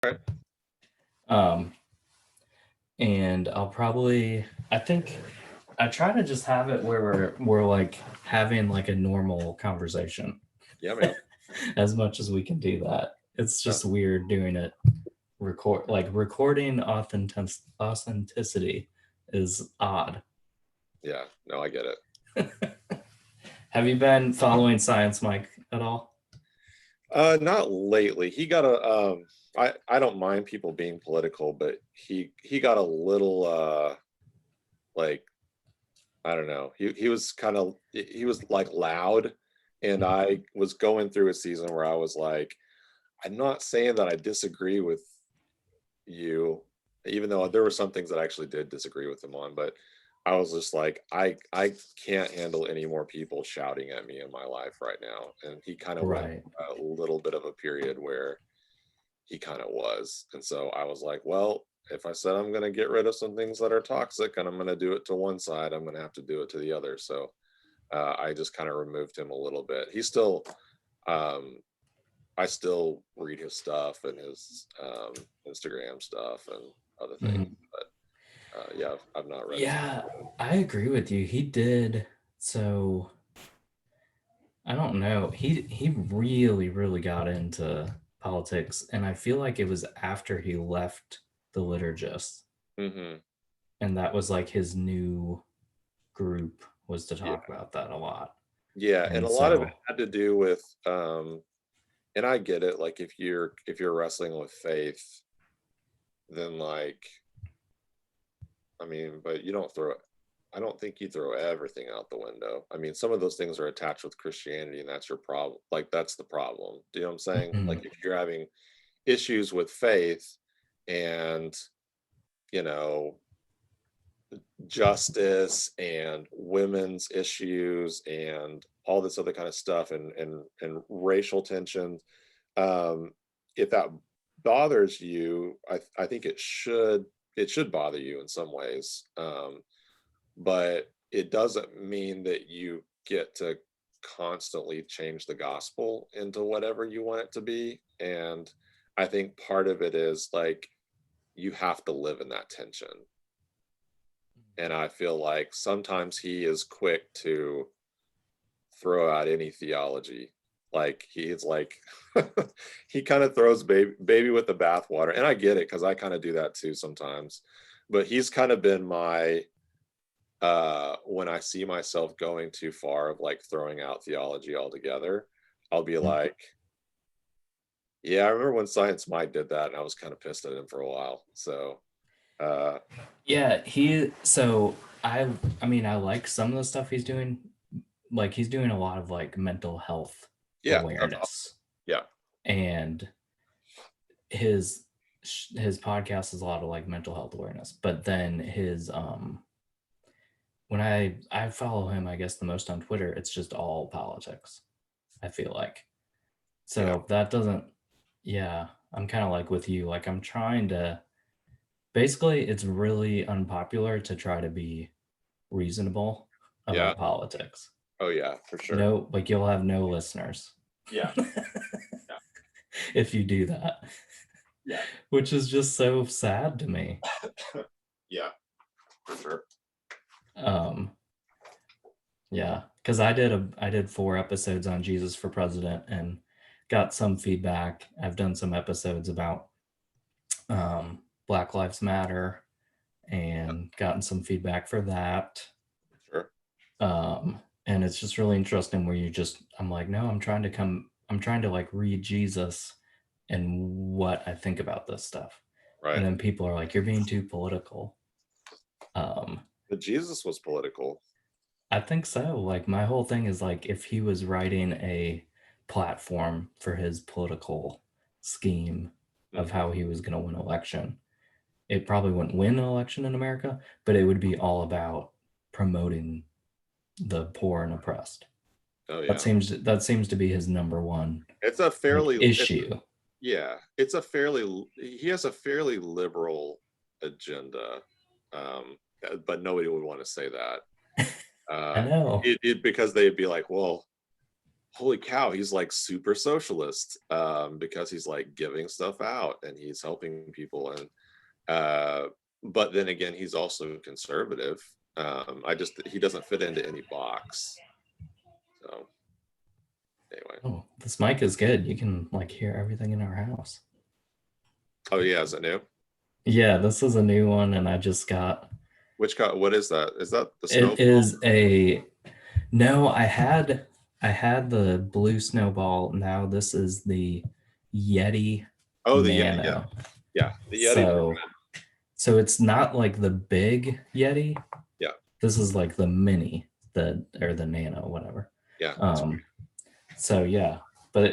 Right. Um, and I think I try to just have it where we're like having like a normal conversation Yeah, man. as much as we can do that. It's No, just weird doing it recording authenticity is odd. yeah, no, I get it. Have you been following Science Mike at all? Not lately. He got a I don't mind people being political, but he got a little like I don't know. He was kind of he was like loud, and I was going through a season where I was like, I'm not saying that I disagree with you, even though there were some things that I actually did disagree with him on, but I was just like, I can't handle any more people shouting at me in my life right now. And he kind of went Right. a little bit of a period where he kind of was. And so I was like, well, if I said I'm going to get rid of some things that are toxic and I'm going to do it to one side, I'm going to have to do it to the other. So I just kind of removed him a little bit. He's still, um, I still read his stuff and his Instagram stuff and other things. Mhm. But yeah, I've not read his. Yeah, I agree with you. He did. So I don't know. He really got into politics, and I feel like it was after he left the liturgist, Hmm. and that was like his new group was to Yeah, talk about that a lot. yeah, and And a lot of it so, had to do with, and I get it. Like if you're wrestling with faith, then like I mean, but you don't throw. I don't think you throw everything out the window. I mean, some of those things are attached with Christianity, and that's your problem. Like that's the problem. Do you know what I'm saying? Like mhm, if you're having issues with faith and you know justice and women's issues and all this other kind of stuff and racial tensions, um if that bothers you, I think it should bother you in some ways, but it doesn't mean that you get to constantly change the gospel into whatever you want it to be. And I think part of it is like you have to live in that tension. And I feel like sometimes he is quick to throw out any theology. Like he's like he kind of throws baby with the bathwater, and I get it because I kind of do that too sometimes. But he's kind of been my when I see myself going too far of like throwing out theology altogether, I'll be mhm. like, yeah, I remember when Science Mike did that, and I was kind of pissed at him for a while. So uh Yeah, he so I mean I like some of the stuff he's doing. Like he's doing a lot of like mental health yeah, that's awesome. awareness, Yeah, and his his podcast is a lot of like mental health awareness. But then his when I follow him, I guess the most on Twitter, it's just all politics. I feel like yeah, so that doesn't. Yeah, I'm kind of like with you. Like I'm trying to. Basically, it's really unpopular to try to be reasonable yeah. about politics. Oh yeah, for sure. No, like you'll have no listeners Yeah, yeah, if you do that, yeah, which is just so sad to me. yeah, for sure. Um, yeah, because I did 4 episodes on Jesus for President and got some feedback. I've done some episodes about Black Lives Matter Yeah, and gotten some feedback for that. for sure. And it's just really interesting where I'm like, no, I'm trying to like read Jesus and what I think about this stuff. And Right. then people are like, you're being too political. Um, But Jesus was political. I think so. Like my whole thing is like if he was writing a platform for his political scheme of Hmm. how he was going to win election, it probably wouldn't win an election in America, but it would be all about promoting the poor and oppressed. Oh yeah. That seems to be his number one It's a like fairly it's issue. yeah, it's a fairly he has a fairly liberal agenda. Um but nobody would want to say that. I Uh know. it because they'd be like, well, holy cow, he's like super socialist, because he's like giving stuff out and he's helping people. And but then again, he's also conservative. He doesn't fit into any box. So anyway. Oh, this mic is good. You can like hear everything in our house. Oh yeah, is it new? Yeah, this is a new one, and I just got. What is that? Is that the It snowball? is a no. I had the blue snowball. Now this is the Yeti Oh, the Yeti, yeah. Nano. Yeah, the Yeti's are So good. so it's not like the big Yeti. Yeah, This is like the mini, or the Nano, whatever. yeah, that's Um, so yeah, but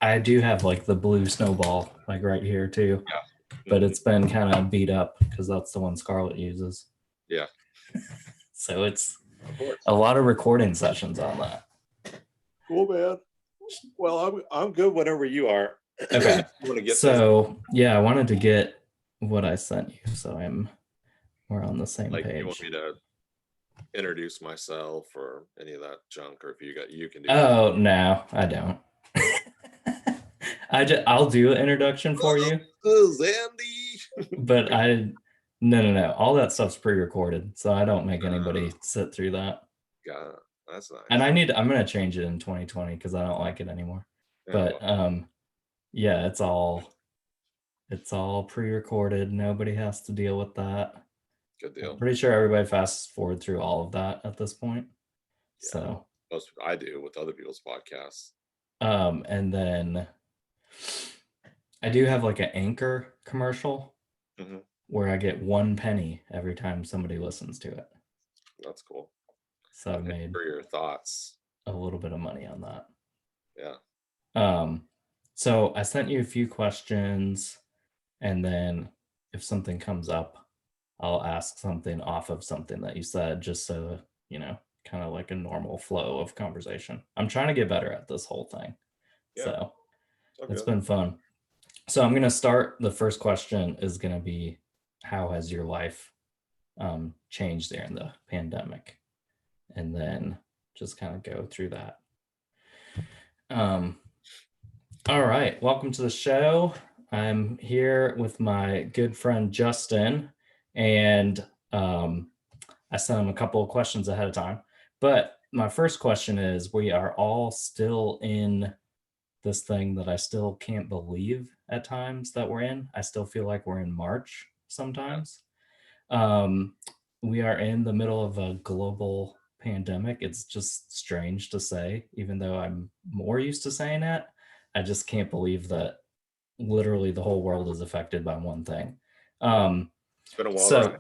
I do have like the blue snowball like right here too, yeah. but it's been kind of beat up because that's the one Scarlett uses. Yeah, So it's of course. a lot of recording sessions on that. Cool, man. Well, I'm good whenever you are. Okay. You want to get this? So yeah, I wanted to get what I sent you, so we're on the same Like, you want page. me to introduce myself or any of that junk, or if you can do that. Oh no, I don't. I'll do an introduction for you, Zandy. but no. All that stuff's pre-recorded, so I don't make anybody sit through that. God, that's nice. And I'm gonna change it in 2020 because I don't like it anymore. Yeah, But yeah, it's all pre-recorded. Nobody has to deal with that. good I'm deal. pretty sure everybody fast forward through all of that at this point. Yeah, So I do with other people's podcasts. and then I do have like an Anchor commercial Mm-hmm. where I get 1 penny every time somebody listens to it. That's cool. So I've made For your thoughts. a little bit of money on that. Yeah. So I sent you a few questions, and then if something comes up, I'll ask something off of something that you said, just so, kind of like a normal flow of conversation. I'm trying to get better at this whole thing. Yeah. So it's Good. been fun. So I'm going to start. The first question is going to be, how has your life changed during the pandemic? And then just kind of go through that. All right. Welcome to the show. I'm here with my good friend Justin, and I sent him a couple of questions ahead of time. But my first question is, we are all still in this thing that I still can't believe at times that we're in. I still feel like we're in March sometimes. We are in the middle of a global pandemic. It's just strange to say, even though I'm more used to saying it. I just can't believe that literally the whole world is affected by one thing. It's been a wild So ride.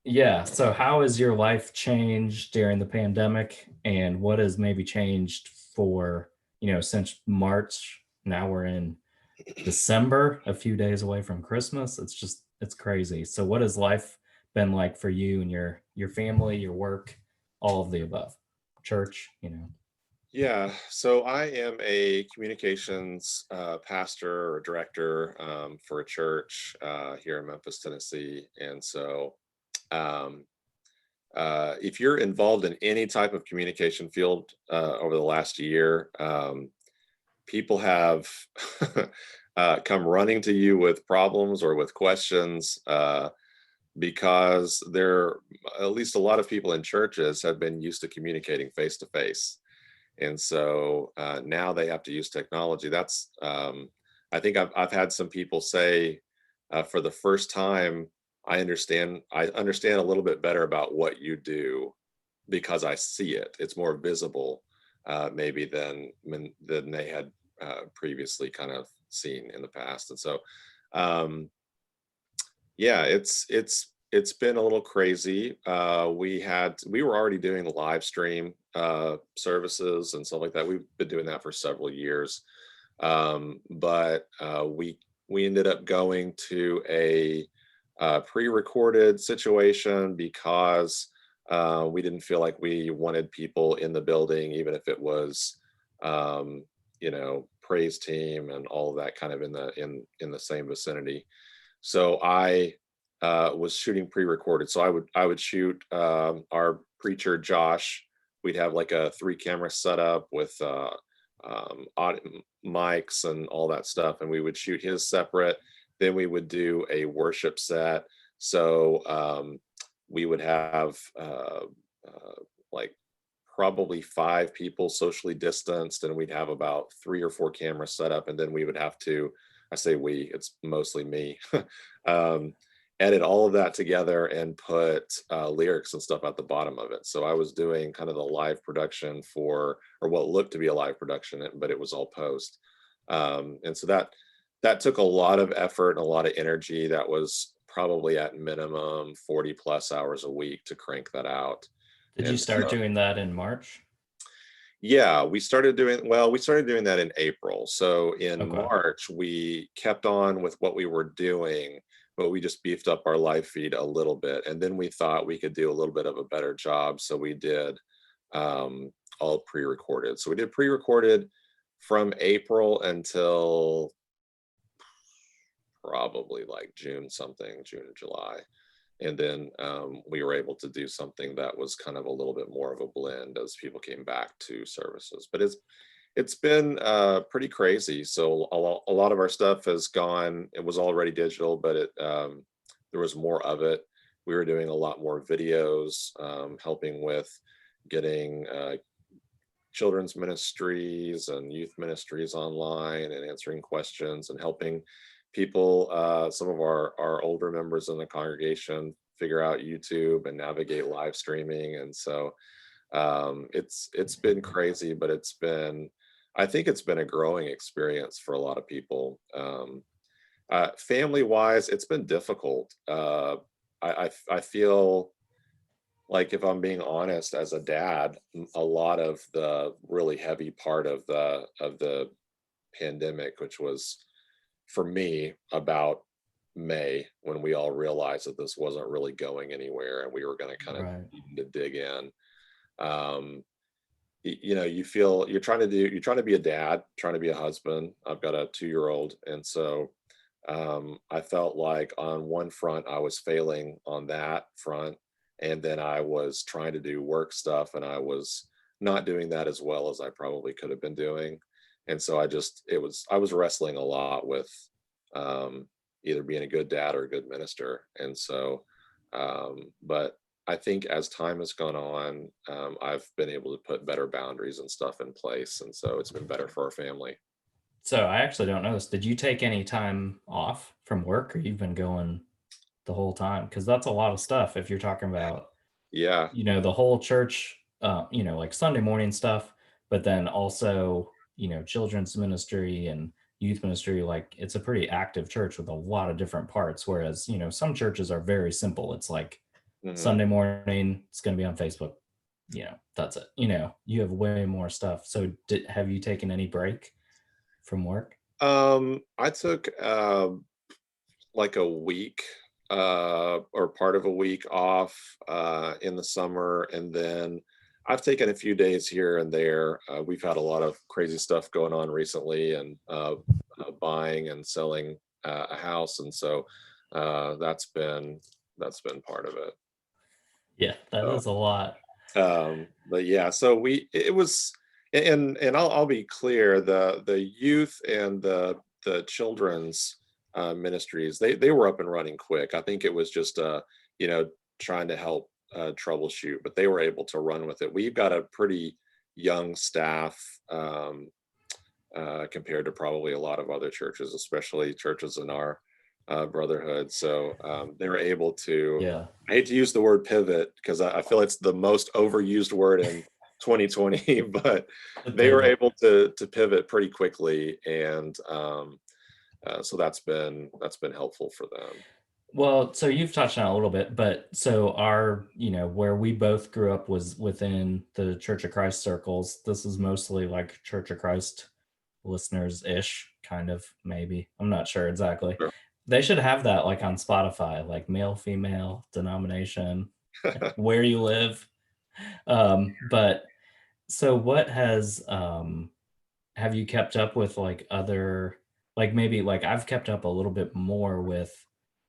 yeah. So how has your life changed during the pandemic, and what has maybe changed for, since March? Now we're in December, a few days away from Christmas. It's crazy. So what has life been like for you and your family, your work, all of the above? Church? Yeah, so I am a communications pastor or director for a church here in Memphis, Tennessee. And so um, if you're involved in any type of communication field over the last year, people have come running to you with problems or with questions, because at least a lot of people in churches have been used to communicating face to face. And so now they have to use technology. I think I've had some people say for the first time, I understand a little bit better about what you do because I see it. It's more visible, maybe than they had previously kind of seen in the past. And so um, yeah, it's been a little crazy. We were already doing live stream services and stuff like that. We've been doing that for several years, but we ended up going to a pre-recorded situation because we didn't feel like we wanted people in the building, even if it was praise team and all of that kind of in the same vicinity. So I was shooting pre-recorded. So I would shoot our preacher Josh. We'd have like a 3 camera setup with mics and all that stuff, and we would shoot his separate. Then we would do a worship set. So we would have like probably 5 people socially distanced, and we'd have about 3 or 4 cameras set up, and then we would have to, I say we, it's mostly me, um, edit all of that together and put lyrics and stuff at the bottom of it. So I was doing kind of the live production for, or what looked to be a live production, but it was all post. And so that took a lot of effort and a lot of energy. That was probably at minimum 40 plus hours a week to crank that out. Did you And start doing that in March? yeah, we started doing that in April. So in Okay. March, we kept on with what we were doing, but we just beefed up our live feed a little bit. And then we thought we could do a little bit of a better job. So we did all pre-recorded. So we did pre-recorded from April until probably like June something, June or July. And then we were able to do something that was kind of a little bit more of a blend as people came back to services. But it's been pretty crazy. So a lot of our stuff has gone. It was already digital, but there was more of it. We were doing a lot more videos, helping with getting children's ministries and youth ministries online and answering questions and helping people, some of our older members in the congregation, figure out YouTube and navigate live streaming. And so it's been crazy, but I think it's been a growing experience for a lot of people. Family wise, it's been difficult. I feel like, if I'm being honest, as a dad, a lot of the really heavy part of the pandemic, which was for me about May, when we all realized that this wasn't really going anywhere and we were going to kind of Right. need to dig in. Um, you know, you're trying to be a dad, trying to be a husband. I've got a 2-year old, and so I felt like on one front I was failing on that front, and then I was trying to do work stuff, and I was not doing that as well as I probably could have been doing. And so I was wrestling a lot with um, either being a good dad or a good minister. And so, but I think as time has gone on, I've been able to put better boundaries and stuff in place, and so it's been better for our family. So I actually don't know this. Did you take any time off from work, or you've been going the whole time? Because that's a lot of stuff if you're talking about, Yeah. the whole church, like Sunday morning stuff, but then also, children's ministry and youth ministry. Like, it's a pretty active church with a lot of different parts. Whereas, some churches are very simple. It's like Mhm. Sunday morning, it's going to be on Facebook. That's it. You have way more stuff. So have you taken any break from work? I took like a week or part of a week off in the summer, and then I've taken a few days here and there. We've had a lot of crazy stuff going on recently, and buying and selling a house, and so that's been part of it. Yeah, that So, is a lot. but yeah, so it was, and I'll be clear, the youth and the children's ministries, they were up and running quick. I think it was just you know, trying to help troubleshoot, but they were able to run with it. We've got a pretty young staff, compared to probably a lot of other churches, especially churches in our brotherhood. So they were able to, Yeah. I hate to use the word pivot because I feel it's the most overused word in 2020, but The they were pivot. able to pivot pretty quickly. And so that's been helpful for them. Well, so you've touched on it a little bit, but so where we both grew up was within the Church of Christ circles. This is mostly like Church of Christ listeners ish, kind of, maybe. I'm not sure exactly. Sure. They should have that like on Spotify, like male, female, denomination, where you live. But so what have you kept up with, like, other, like, maybe, like, I've kept up a little bit more with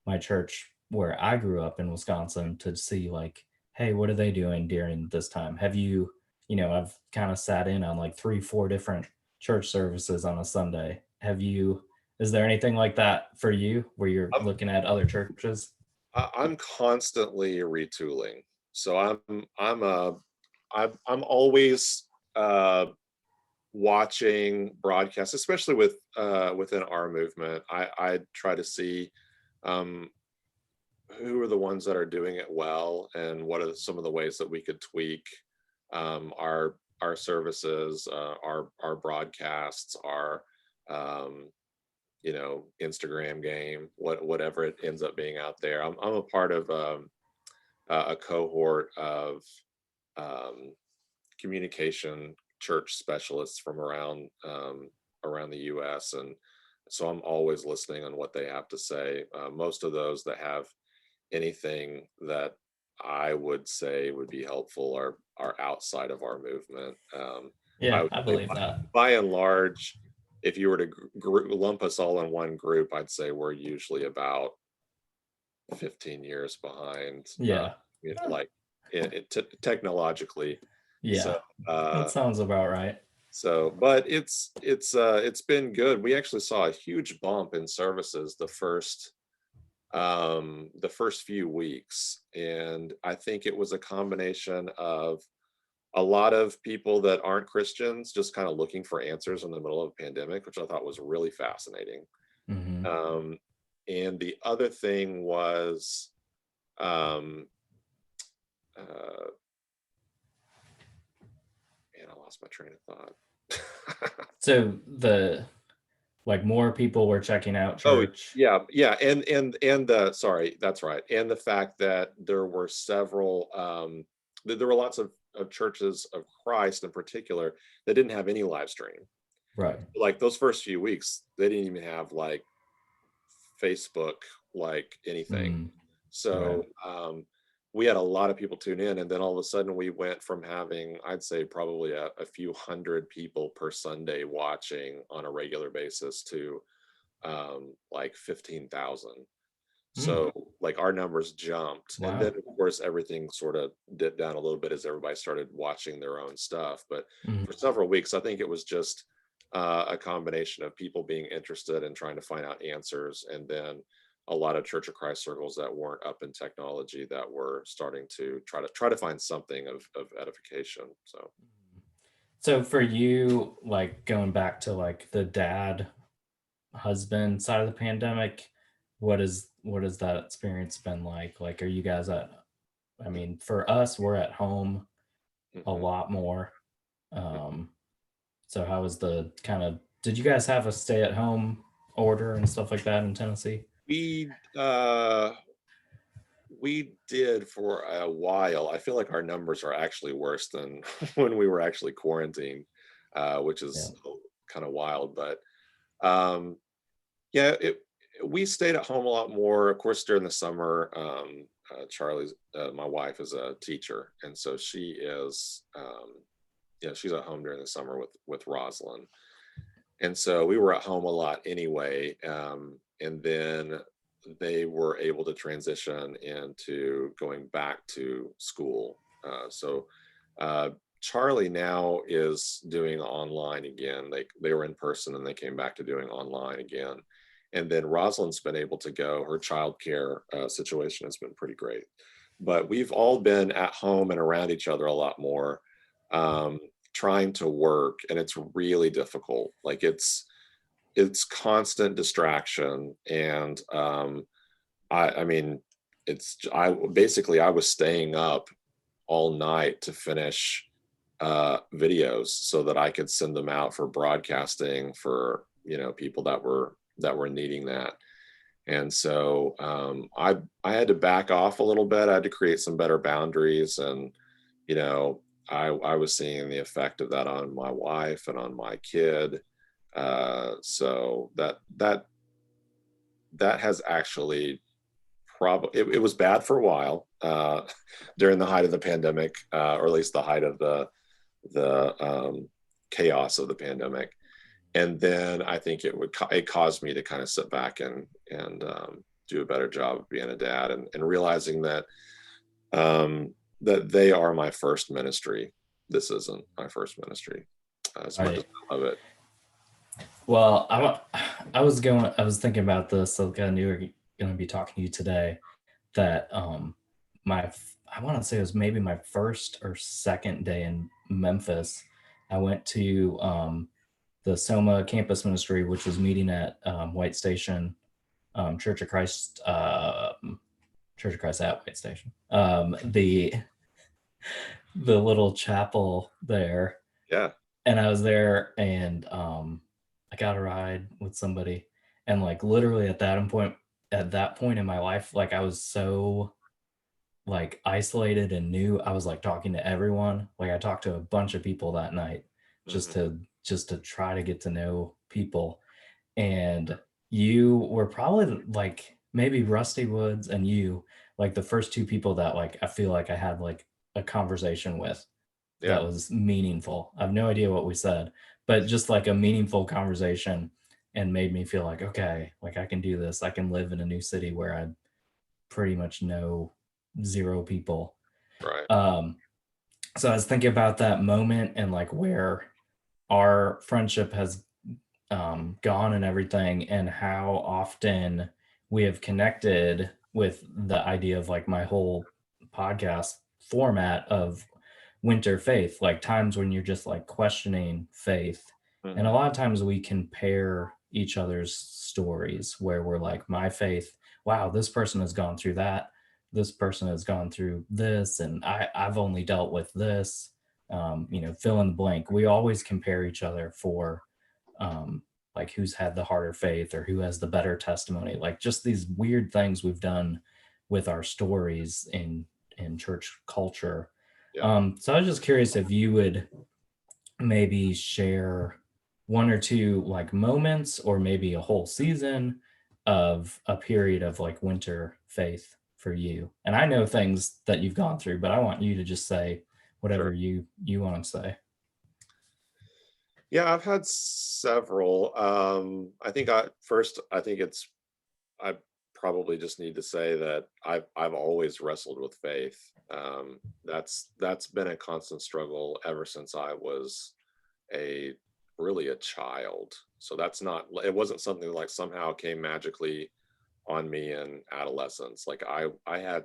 my church where I grew up in Wisconsin to see, like, hey, what are they doing during this time? Have you, I've kind of sat in on like 3 4 different church services on a Sunday. Is there anything like that for you where you're I'm, looking at other churches? I'm constantly retooling. So I'm always watching broadcasts, especially within our movement. I try to see um, who are the ones that are doing it well, and what are some of the ways that we could tweak our services, our broadcasts, our um, Instagram game, whatever it ends up being out there. I'm a part of a cohort of um, communication church specialists from around the U.S., and so I'm always listening on what they have to say. Most of those that have anything that I would say would be helpful are outside of our movement. I Yeah, would I say believe that. by and large, if you were to lump us all in one group, I'd say we're usually about 15 years behind, Yeah. like technologically. Yeah. So, That uh, sounds about right. but it's been good. We actually saw a huge bump in services the first few weeks, and I think it was a combination of a lot of people that aren't Christians just kind of looking for answers in the middle of a pandemic, which I thought was really fascinating. Hmm. Um, and the other thing was, um, uh, man, I lost my train of thought. So more people were checking out Oh, church. yeah, and the sorry, that's right, and the fact that there were several, there were lots of churches of Christ in particular that didn't have any live stream. Right. Like those first few weeks, they didn't even have like Facebook, like anything. Mm, right. So we had a lot of people tune in, and then all of a sudden we went from having, I'd say, probably a few hundred people per Sunday watching on a regular basis to like 15,000. Mm, So like our numbers jumped, and then wow. of course everything sort of dipped down a little bit as everybody started watching their own stuff. But Mm, for several weeks, I think it was just a combination of people being interested and trying to find out answers, and then a lot of Church of Christ circles that weren't up in technology that were starting to try to find something of edification. So so for you, like going back to like the dad husband side of the pandemic, what has that experience been like? Like, are you guys at, I mean, for us, we're at home a mhm. lot more. Um, so how was the kind of, did you guys have a stay at home order and stuff like that in Tennessee? we uh We did for a while. I feel like our numbers are actually worse than when we were actually quarantined, which Yeah. is kind of wild. But um, yeah, we stayed at home a lot more. Of course, during the summer, Charlie's my wife is a teacher, and so she is, she's at home during the summer with Rosalind, and so we were at home a lot anyway. And then they were able to transition into going back to school. So Charlie now is doing online again. They were in person and they came back to doing online again. And then Rosalind's been able to go. Her childcare situation has been pretty great. But we've all been at home and around each other a lot more. Um, Trying to work, and it's really difficult. Like it's constant distraction, and I mean I was staying up all night to finish videos so that I could send them out for broadcasting for people that were needing that. And so I had to back off a little bit. I had to create some better boundaries, and you know I was seeing the effect of that on my wife and on my kid. So that has actually probably it was bad for a while during the height of the pandemic, or at least the height of the chaos of the pandemic. And then I think it caused me to kind of sit back and do a better job of being a dad, and realizing that they are my first ministry. This isn't my first ministry, as much as Right. I love it. Well, Yeah. I was thinking about this. So I knew we were going to be talking to you today. That I want to say it was maybe my first or second day in Memphis. I went to the Soma campus ministry, which was meeting at White Station Church of Christ. Church of Christ at White Station. The little chapel there, Yeah. and I was there, and I got a ride with somebody, and like literally at that point in my life, like I was so like isolated and new. I was like talking to everyone. Like I talked to a bunch of people that night Hmm. just to try to get to know people. And you were probably like maybe Rusty Woods and you like the first two people that like I feel like I had like a conversation with Yeah. that was meaningful. I have no idea what we said, but just like a meaningful conversation and made me feel like, okay, like I can do this. I can live in a new city where I pretty much know zero people. Right. Um, so I was thinking about that moment and like where our friendship has gone and everything, and how often we have connected with the idea of like my whole podcast format of winter faith, like times when you're just like questioning faith. And a Hmm. lot of times we compare each other's stories where we're like, my faith, wow, this person has gone through that. This person has gone through this, and I've only dealt with this. Fill in the blank. We always compare each other for um, like who's had the harder faith or who has the better testimony. Like just these weird things we've done with our stories in church culture. Yeah. So I was just curious if you would maybe share one or two like moments or maybe a whole season of a period of like winter faith for you. And I know things that you've gone through, but I want you to just say whatever Sure. you want to say. Yeah, I've had several. I think I probably just need to say that I've always wrestled with faith. That's been a constant struggle ever since I was a really a child. So that's not, it wasn't something like somehow came magically on me in adolescence. Like I had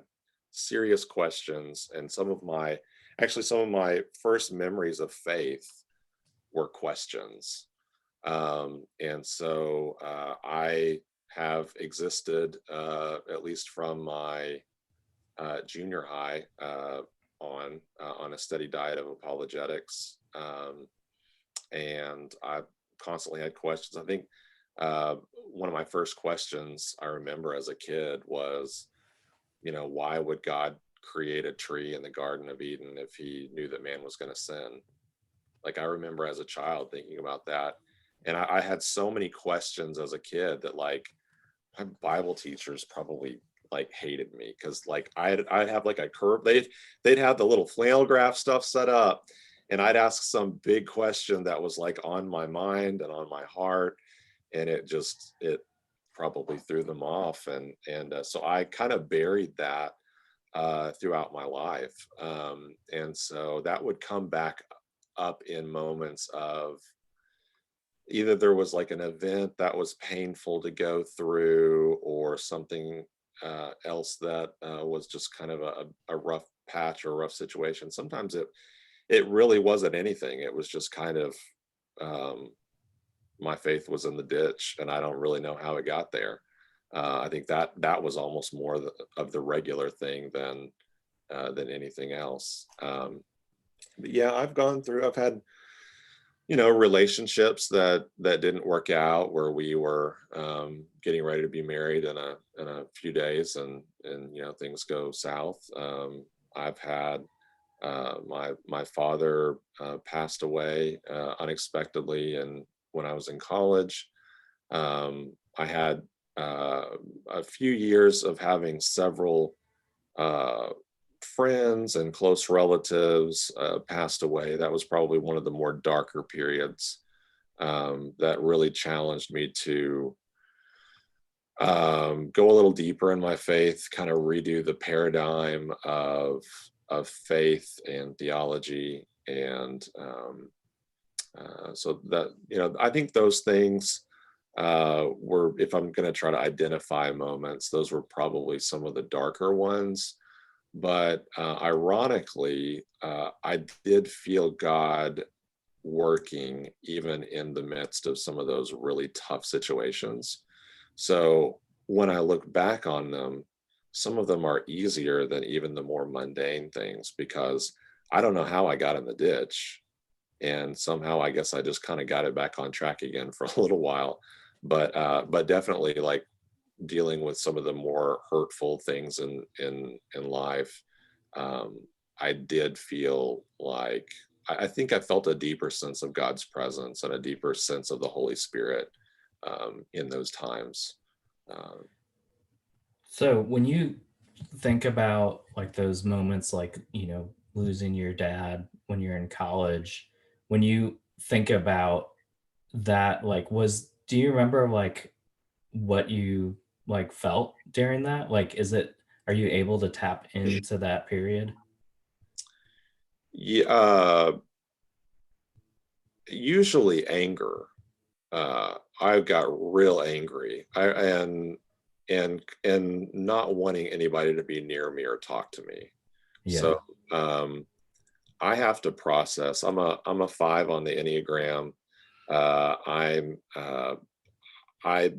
serious questions, and some of my first memories of faith were questions. I have existed, at least from my junior high, on a steady diet of apologetics, and I constantly had questions. I think one of my first questions I remember as a kid was, why would God create a tree in the Garden of Eden if He knew that man was going to sin? Like I remember as a child thinking about that, and I had so many questions as a kid that like my Bible teachers probably like hated me because like I'd have like a curve. They'd have the little flannel graph stuff set up, and I'd ask some big question that was like on my mind and on my heart, and it probably threw them off, and so I kind of buried that throughout my life, and so that would come back up in moments of either there was like an event that was painful to go through or something else that was just kind of a rough patch or a rough situation. Sometimes it really wasn't anything. It was just kind of um, my faith was in the ditch, and I don't really know how it got there. I think that was almost more of the regular thing than anything else. But yeah, I've had relationships that didn't work out, where we were getting ready to be married in a few days, and things go south. I've had my father passed away unexpectedly, and when I was in college, I had uh, a few years of having several uh, friends and close relatives passed away. That was probably one of the more darker periods that really challenged me to go a little deeper in my faith, kind of redo the paradigm of faith and theology, and So that, I think those things were, if I'm going to try to identify moments, those were probably some of the darker ones. But ironically, I did feel God working even in the midst of some of those really tough situations. So when I look back on them, some of them are easier than even the more mundane things, because I don't know how I got in the ditch. And somehow I guess I just kind of got it back on track again for a little while. But definitely, like, dealing with some of the more hurtful things in life, um, I did feel like, I think I felt a deeper sense of God's presence and a deeper sense of the Holy Spirit in those times. Um, So when you think about like those moments, like, losing your dad when you're in college, when you think about that, like, do you remember like what you like felt during that? Like, are you able to tap into that period? yeah, usually anger. I got real angry. And not wanting anybody to be near me or talk to me. So Yeah. um, I have to process. I'm a 5 on the Enneagram. I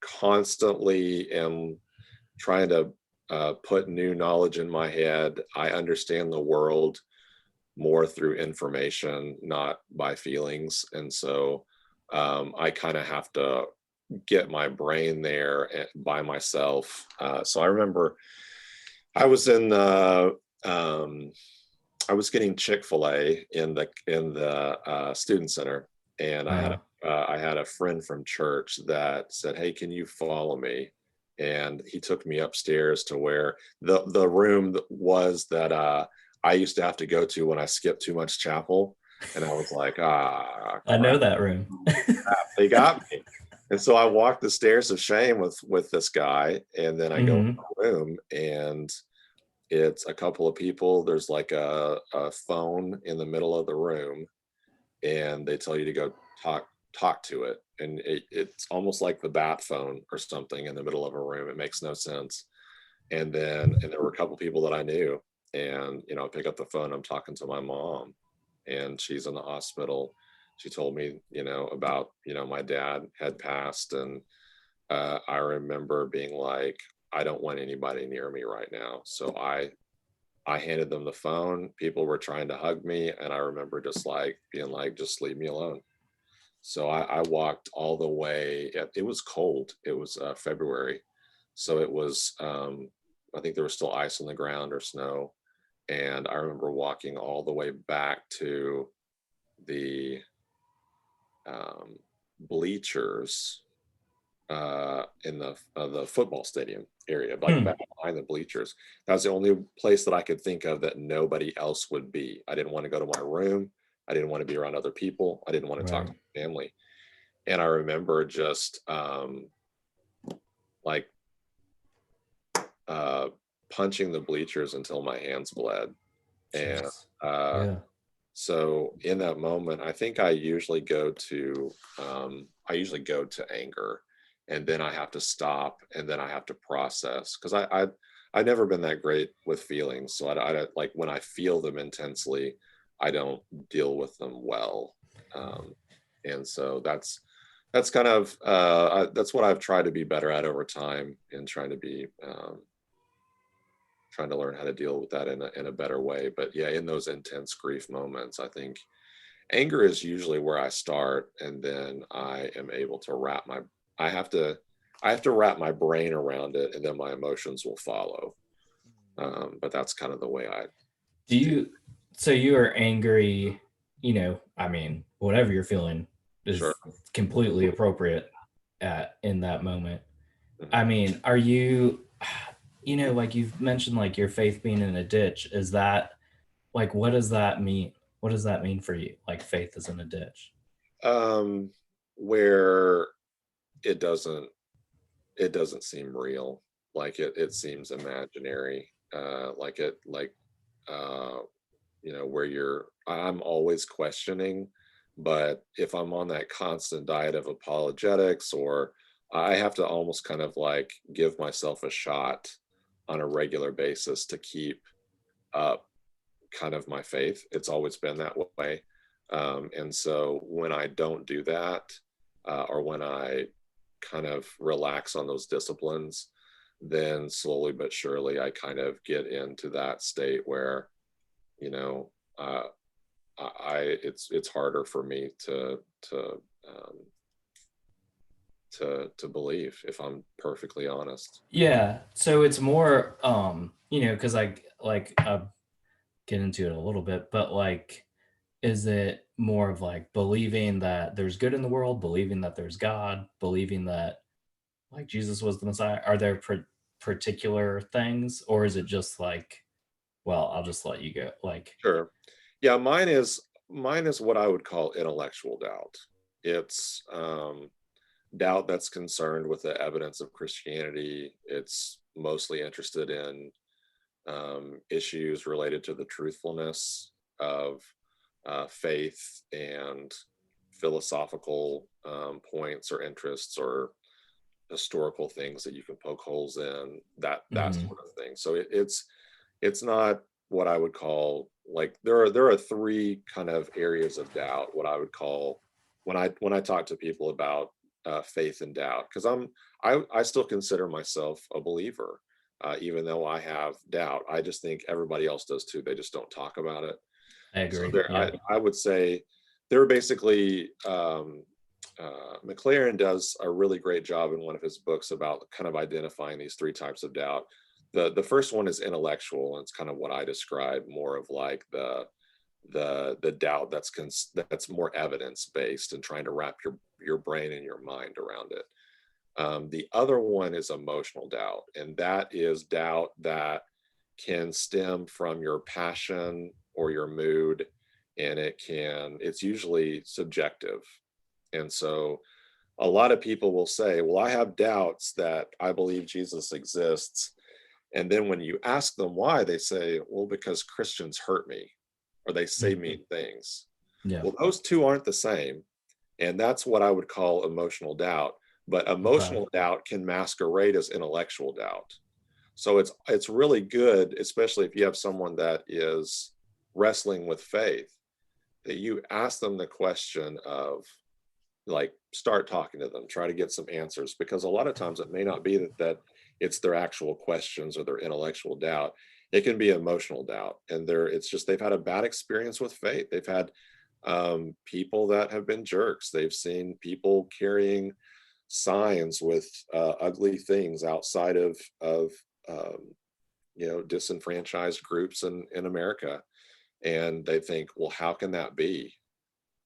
constantly am trying to put new knowledge in my head. I understand the world more through information, not by feelings. And so I kind of have to get my brain there by myself. So I remember I was in um, I was getting Chick-fil-A in the student center, and Uh, I had a friend from church that said, "Hey, can you follow me?" And he took me upstairs to where the room was that I used to have to go to when I skipped too much chapel, and I was like, "Ah, I crap, know that room. they got me." And so I walked the stairs of shame with this guy, and then I go in Hmm. the room, and it's a couple of people. There's like a phone in the middle of the room, and they tell you to go talk to it. And it's almost like the bat phone or something in the middle of a room. It makes no sense. And there were a couple people that I knew, and I pick up the phone. I'm talking to my mom, and she's in the hospital. She told me, about, my dad had passed, and I remember being like, I don't want anybody near me right now. So I handed them the phone. People were trying to hug me, and I remember just like being like, just leave me alone. So I walked all the way. It was cold. It was February, so it was. I think there was still ice on the ground or snow, and I remember walking all the way back to the um, bleachers in the football stadium area, like back Hmm. behind the bleachers. That was the only place that I could think of that nobody else would be. I didn't want to go to my room. I didn't want to be around other people. I didn't want to talk to Right. my family. And I remember just like uh, punching the bleachers until my hands bled. And Jeez. uh, Yeah. so in that moment, I think I usually go to anger, and then I have to stop, and then I have to process, because I've never been that great with feelings. So I like, when I feel them intensely, I don't deal with them well. Um, and so that's kind of that's what I've tried to be better at over time, and trying to learn how to deal with that in a better way. But yeah, in those intense grief moments, I think anger is usually where I start, and then I am able to I have to I have to wrap my brain around it, and then my emotions will follow. But that's kind of the way I Do do. you, so you are angry, I mean, whatever you're feeling Sure. is completely appropriate in that moment. Mhm. I mean, are you, like you've mentioned, like your faith being in a ditch, is that like, what does that mean? What does that mean for you? Like faith is in a ditch. um where it doesn't it doesn't seem real, like it seems imaginary, uh where I'm always questioning But if I'm on that constant diet of apologetics, or I have to almost kind of like give myself a shot on a regular basis to keep up kind of my faith. It's always been that way. And so when I don't do that, or when I kind of relax on those disciplines, then slowly but surely I kind of get into that state where, you know, it's harder for me um, to believe, if I'm perfectly honest. Yeah. So it's more, because I get into it a little bit, but like, is it more of like believing that there's good in the world, believing that there's God, believing that like Jesus was the Messiah? Are there particular things, or is it just like, well, I'll just let you go? Like, Sure. Yeah, mine is what I would call intellectual doubt. It's doubt that's concerned with the evidence of Christianity. It's mostly interested in issues related to the truthfulness of faith and philosophical points or interests or historical things that you can poke holes in, that mhm. sort of thing. So it's not what I would call, like, there are three kind of areas of doubt, what I would call, when I talk to people about faith and doubt, because I still consider myself a believer, even though I have doubt. I just think everybody else does too. They just don't talk about it. I So agree. there, Yeah. I would say there are basically, McLaren does a really great job in one of his books about kind of identifying these three types of doubt. The first one is intellectual, and it's kind of what I describe, more of like the doubt that's more evidence based and trying to wrap your brain and your mind around it. The other one is emotional doubt, and that is doubt that can stem from your passion or your mood, and it's usually subjective. And so a lot of people will say, well, I have doubts that I believe Jesus exists. And then when you ask them why, they say, well, because Christians hurt me, or they say Mhm. mean things. Yeah. Well, those two aren't the same. And that's what I would call emotional doubt. But Okay. emotional doubt can masquerade as intellectual doubt. So it's really good, especially if you have someone that is wrestling with faith, that you ask them the question of, like, start talking to them, try to get some answers, because a lot of times it may not be that it's their actual questions or their intellectual doubt. It can be emotional doubt, and it's just they've had a bad experience with faith. They've had people that have been jerks. They've seen people carrying signs with ugly things outside of um, disenfranchised groups in America, and they think, well, how can that be?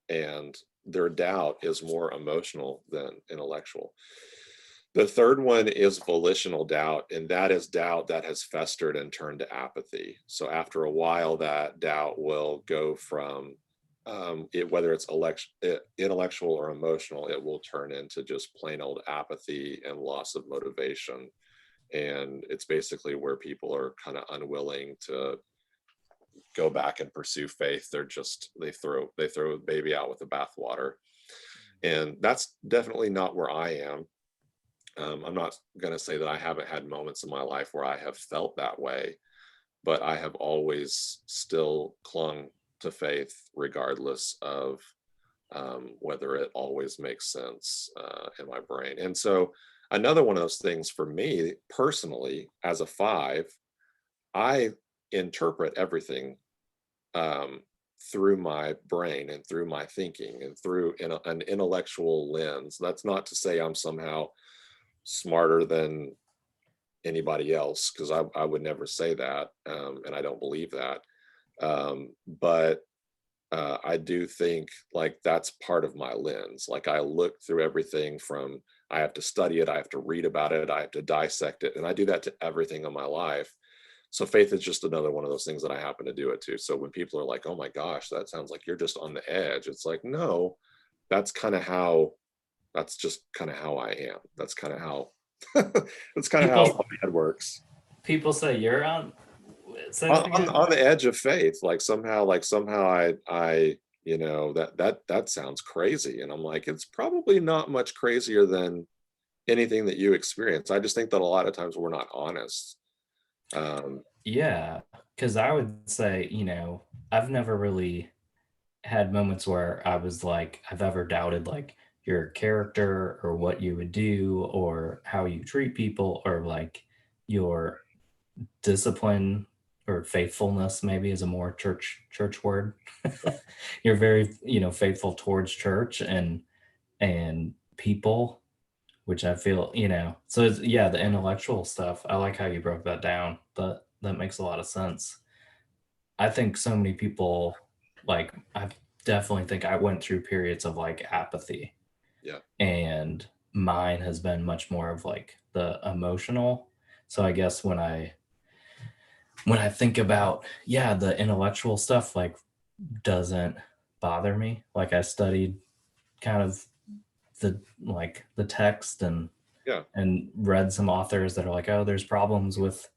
And their doubt is more emotional than intellectual. The third one is volitional doubt, and that is doubt that has festered and turned to apathy. So after a while, that doubt will go from whether it's intellectual or emotional, it will turn into just plain old apathy and loss of motivation. And it's basically where people are kind of unwilling to go back and pursue faith. They throw the baby out with the bathwater, and that's definitely not where I am. I'm not going to say that I haven't had moments in my life where I have felt that way, but I have always still clung to faith, regardless of whether it always makes sense in my brain. And so, another one of those things for me personally, as a five, I interpret everything um, through my brain and through my thinking and through an intellectual lens. That's not to say I'm somehow smarter than anybody else, because I would never say that, and I don't believe that. But I do think, like, that's part of my lens. Like, I look through everything from, I have to study it, I have to read about it, I have to dissect it, and I do that to everything in my life. So faith is just another one of those things that I happen to do it to. So when people are like, "Oh my gosh, that sounds like you're just on the edge," it's like, no, that's kind of how. That's just kind of how I am. That's kind of how. That's kind of how People my head works. people say you're on. Say On, that on again. on the edge of faith, like somehow I that sounds crazy. And I'm like, it's probably not much crazier than anything that you experience. I just think that a lot of times we're not honest. Um, Yeah, because I would say, I've never really had moments where I was like, I've ever doubted like your character or what you would do or how you treat people or like your discipline or faithfulness maybe is a more church word. You're very, faithful towards church and people, which I feel, so it's, yeah, the intellectual stuff. I like how you broke that down. That makes a lot of sense. I think so many people, like, I definitely think I went through periods of like apathy, yeah, and mine has been much more of like the emotional. So I guess when I think about, yeah, the intellectual stuff like doesn't bother me. Like I studied kind of the text yeah, and read some authors that are like, oh, there's problems with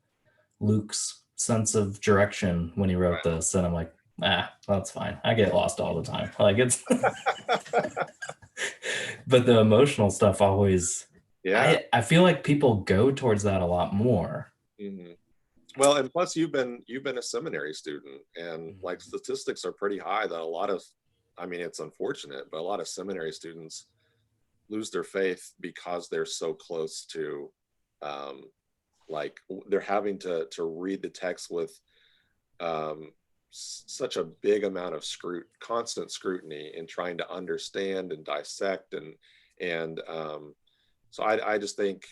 Luke's sense of direction when he wrote this, and I'm like, that's fine. I get lost all the time. Like it's, but the emotional stuff always, yeah. I feel like people go towards that a lot more. Hmm. Well, and plus you've been a seminary student, and like statistics are pretty high that a lot of, I mean, it's unfortunate, but a lot of seminary students lose their faith because they're so close to, um, like they're having to read the text with such a big amount of constant scrutiny, and trying to understand and dissect, and so I just think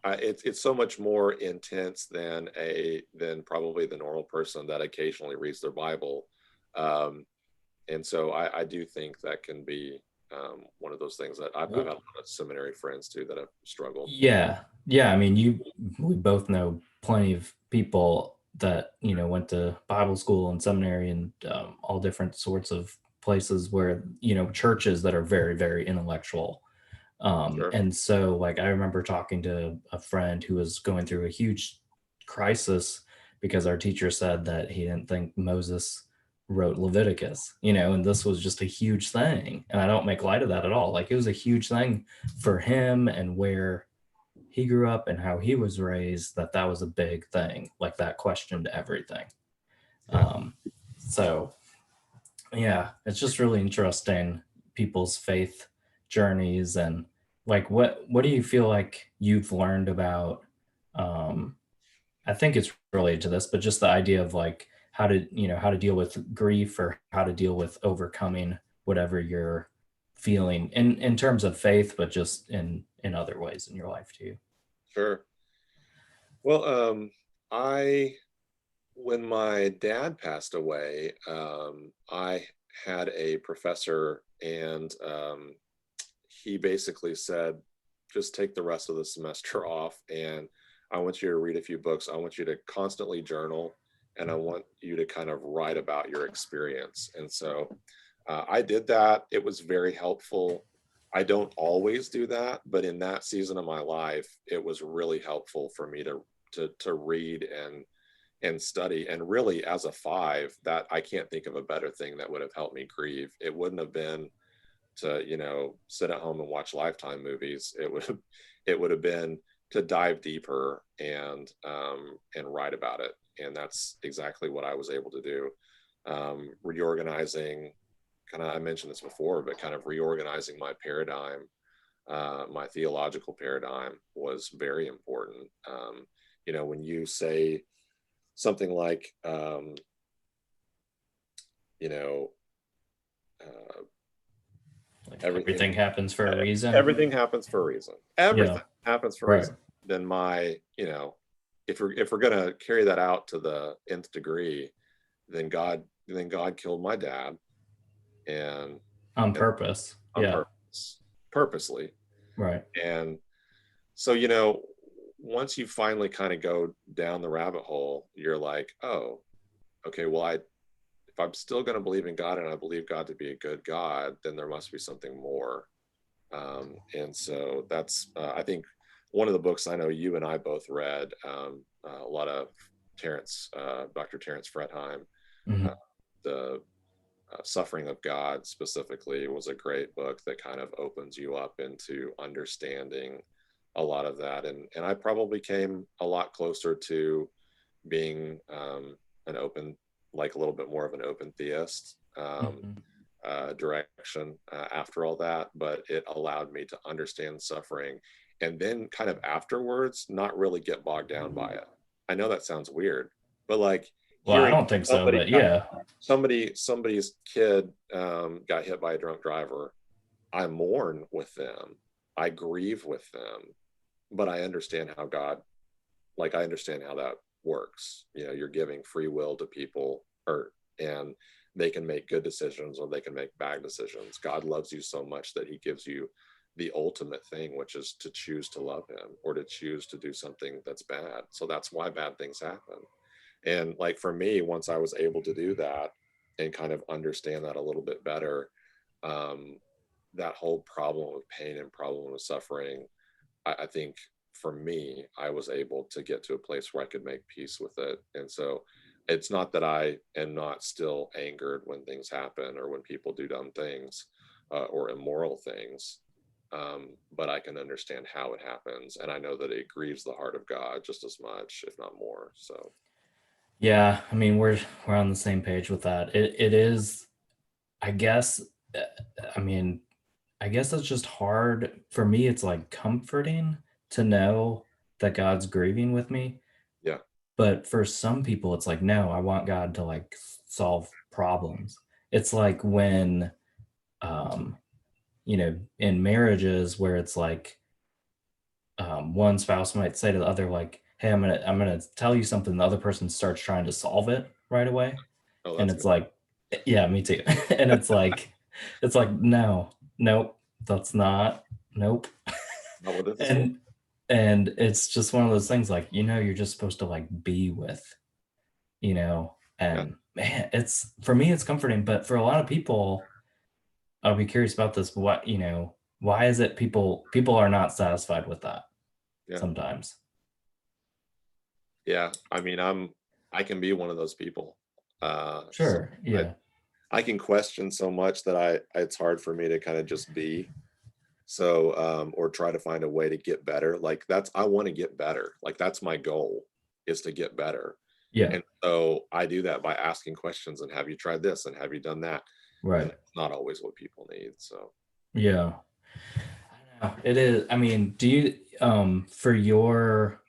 it's so much more intense than probably the normal person that occasionally reads their Bible, um, and so I do think that can be one of those things that I've had a lot of seminary friends too that have struggled. Yeah. Yeah. I mean, we both know plenty of people that, went to Bible school and seminary and all different sorts of places where, churches that are very, very intellectual. Sure. And so, like, I remember talking to a friend who was going through a huge crisis because our teacher said that he didn't think Moses wrote Leviticus, and this was just a huge thing. And I don't make light of that at all. Like, it was a huge thing for him and where he grew up and how he was raised, that was a big thing. Like, that questioned everything. Yeah. Um, so, yeah, it's just really interesting people's faith journeys and like what do you feel like you've learned about um I think it's related to this, but just the idea of like how to deal with grief or how to deal with overcoming whatever you're feeling in terms of faith, but just in other ways in your life too. Sure. Well, I when my dad passed away, I had a professor, and he basically said, just take the rest of the semester off, and I want you to read a few books. I want you to constantly journal, and I want you to kind of write about your experience. And so I did that. It was very helpful. I don't always do that, but in that season of my life, it was really helpful for me to read and study. And really, as a five, that I can't think of a better thing that would have helped me grieve. It wouldn't have been to sit at home and watch Lifetime movies. It would have been to dive deeper and write about it. And that's exactly what I was able to do. Reorganizing, kind of, I mentioned this before, but kind of reorganizing my paradigm, my theological paradigm was very important. When you say something like, you know, uh, Like everything everything happens for a reason. everything happens for a reason. Yeah. Everything happens for a Right. reason. Then if we're gonna carry that out to the nth degree, then God killed my dad, and On and purpose. on Yeah. purpose, purposely. Right. And so once you finally kind of go down the rabbit hole, you're like, oh, okay, well, if I'm still going to believe in God, and I believe God to be a good God, then there must be something more. And so that's, I think, one of the books I know you and I both read, a lot of Dr. Terence Fretheim, Mhm. uh, the Suffering of God specifically was a great book that kind of opens you up into understanding a lot of that. And I probably came a lot closer to being an open, like a little bit more of an open theist Mhm. direction after all that. But it allowed me to understand suffering and then kind of afterwards not really get bogged down by it. I know that sounds weird, but like Well, I hearing don't think so, somebody but yeah. somebody's kid got hit by a drunk driver, I mourn with them, I grieve with them, but I understand how God, like I understand how that works. You know, you're giving free will to people, or and they can make good decisions or they can make bad decisions. God loves you so much that he gives you the ultimate thing, which is to choose to love him or to choose to do something that's bad. So that's why bad things happen. And like for me, once I was able to do that and kind of understand that a little bit better, um, that whole problem of pain and problem of suffering, I think for me, I was able to get to a place where I could make peace with it. And so it's not that I am not still angered when things happen or when people do dumb things or immoral things, but I can understand how it happens. And I know that it grieves the heart of God just as much, if not more. So, Yeah, I mean, we're on the same page with that. It is, I guess, uh, I mean, I guess it's just hard for me. It's like comforting to know that God's grieving with me. yeah. But for some people, it's like, no, I want God to like solve problems. It's like when, um, in marriages where it's like, one spouse might say to the other, like, "Hey, I'm gonna tell you something." The other person starts trying to solve it right away, Oh, and that's me. it's like, yeah, me too. And it's like, no, nope, that's not, nope. Not what this is for. and and it's just one of those things, like, you're just supposed to like be with, Yeah. and man, it's for me, it's comforting, but for a lot of people, I'll be curious about this. Why is it people are not satisfied with that Yeah. sometimes? Yeah. I mean, I can be one of those people. So Sure. I, Yeah. I can question so much that it's hard for me to kind of just be. So, or try to find a way to get better. Like I want to get better. Like that's my goal is to get better. Yeah. And so I do that by asking questions and have you tried this and have you done that? And Right. it's not always what people need. So Yeah. I know. It is. I mean, do you for your,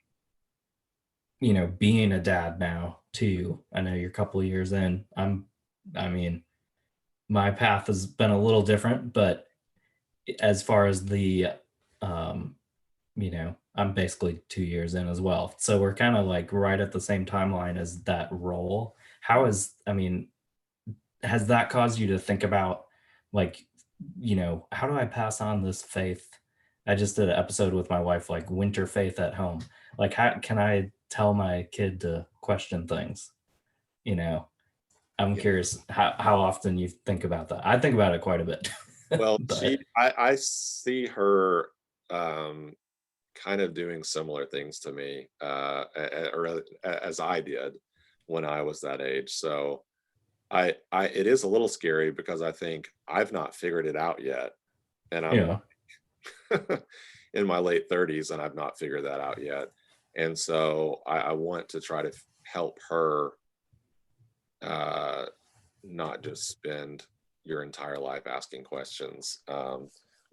being a dad now too, I know you're a couple of years in. I mean, my path has been a little different, but as far as the um, I'm basically 2 years in as well. So we're kind of like right at the same timeline as that role. I mean, has that caused you to think about, like, how do I pass on this faith? I just did an episode with my wife, like winter faith at home. Like, how can I tell my kid to question things? You know, I'm yeah. curious how often you think about that. I think about it quite a bit, Well, but I see her um kind of doing similar things to me, or as I did when I was that age. So it is a little scary because I think I've not figured it out yet, and I'm yeah, like in my late 30s, and I've not figured that out yet. And so I want to try to help her uh, not just spend your entire life asking questions,